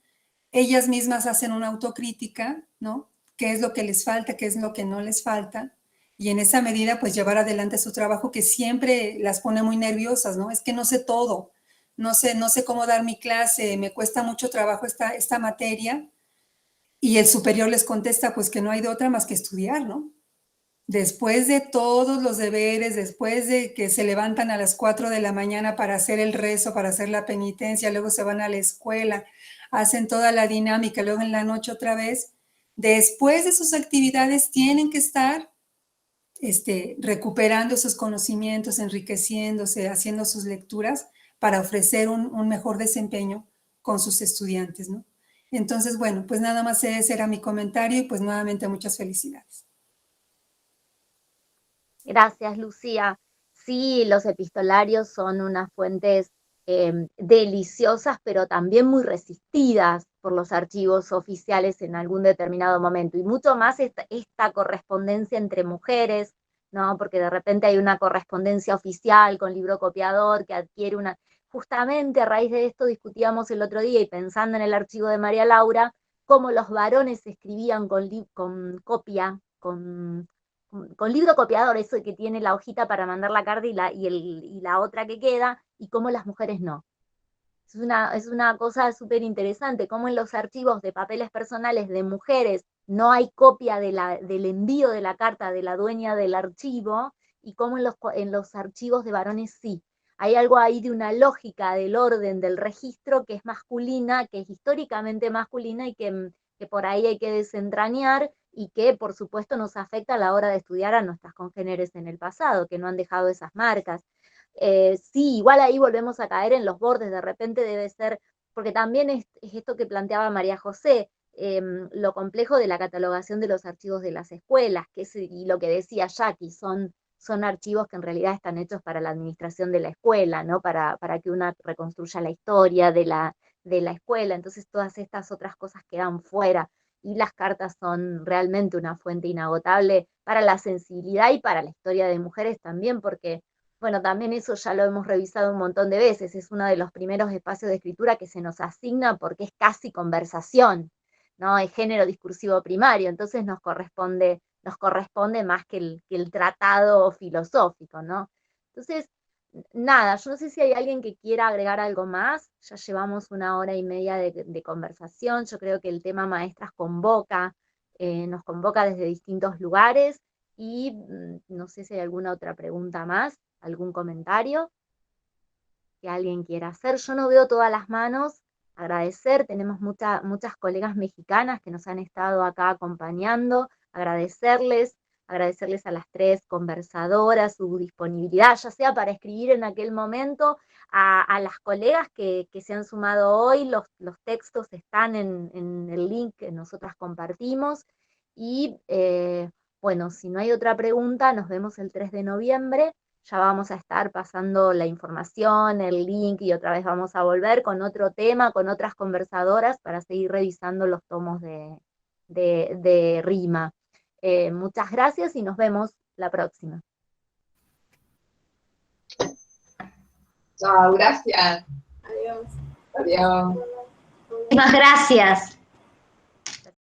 ellas mismas hacen una autocrítica, ¿no? ¿Qué es lo que les falta? ¿Qué es lo que no les falta? Y en esa medida, pues llevar adelante su trabajo que siempre las pone muy nerviosas, ¿no? Es que no sé todo, no sé cómo dar mi clase, me cuesta mucho trabajo esta materia. Y el superior les contesta, pues que no hay de otra más que estudiar, ¿no? Después de todos los deberes, después de que se levantan a las 4 de la mañana para hacer el rezo, para hacer la penitencia, luego se van a la escuela, hacen toda la dinámica, luego en la noche otra vez, después de sus actividades tienen que estar recuperando esos conocimientos, enriqueciéndose, haciendo sus lecturas para ofrecer un mejor desempeño con sus estudiantes, ¿no? Entonces, bueno, pues nada más ese era mi comentario y pues nuevamente muchas felicidades. Gracias, Lucía. Sí, los epistolarios son unas fuentes deliciosas, pero también muy resistidas por los archivos oficiales en algún determinado momento. Y mucho más esta correspondencia entre mujeres, ¿no? Porque de repente hay una correspondencia oficial con libro copiador que adquiere una... Justamente a raíz de esto discutíamos el otro día y pensando en el archivo de María Laura, cómo los varones escribían con copia, con libro copiador, eso que tiene la hojita para mandar la carta y la otra que queda, y cómo las mujeres no. Es una cosa súper interesante, cómo en los archivos de papeles personales de mujeres no hay copia del envío de la carta de la dueña del archivo, y cómo en los archivos de varones sí. Hay algo ahí de una lógica del orden del registro que es masculina, que es históricamente masculina y que por ahí hay que desentrañar y que por supuesto nos afecta a la hora de estudiar a nuestras congéneres en el pasado, que no han dejado esas marcas. Sí, igual ahí volvemos a caer en los bordes, de repente debe ser, porque también es esto que planteaba María José, lo complejo de la catalogación de los archivos de las escuelas, y lo que decía Jackie, son archivos que en realidad están hechos para la administración de la escuela, ¿no? Para que una reconstruya la historia de la escuela, entonces todas estas otras cosas quedan fuera, y las cartas son realmente una fuente inagotable para la sensibilidad y para la historia de mujeres también, porque bueno, también eso ya lo hemos revisado un montón de veces, es uno de los primeros espacios de escritura que se nos asigna porque es casi conversación, ¿no? Es género discursivo primario, entonces nos corresponde más que el tratado filosófico, ¿no? Entonces, nada, yo no sé si hay alguien que quiera agregar algo más, ya llevamos 1 hora y media de conversación, yo creo que el tema maestras nos convoca desde distintos lugares, y no sé si hay alguna otra pregunta más, algún comentario que alguien quiera hacer. Yo no veo todas las manos. Agradecer, tenemos muchas colegas mexicanas que nos han estado acá acompañando, agradecerles a las 3 conversadoras su disponibilidad, ya sea para escribir en aquel momento, a las colegas que se han sumado hoy, los textos están en el link que nosotras compartimos, y bueno, si no hay otra pregunta, nos vemos el 3 de noviembre, ya vamos a estar pasando la información, el link, y otra vez vamos a volver con otro tema, con otras conversadoras para seguir revisando los tomos de Rima. Muchas gracias y nos vemos la próxima. Chao, gracias. Adiós. Adiós. Muchas gracias.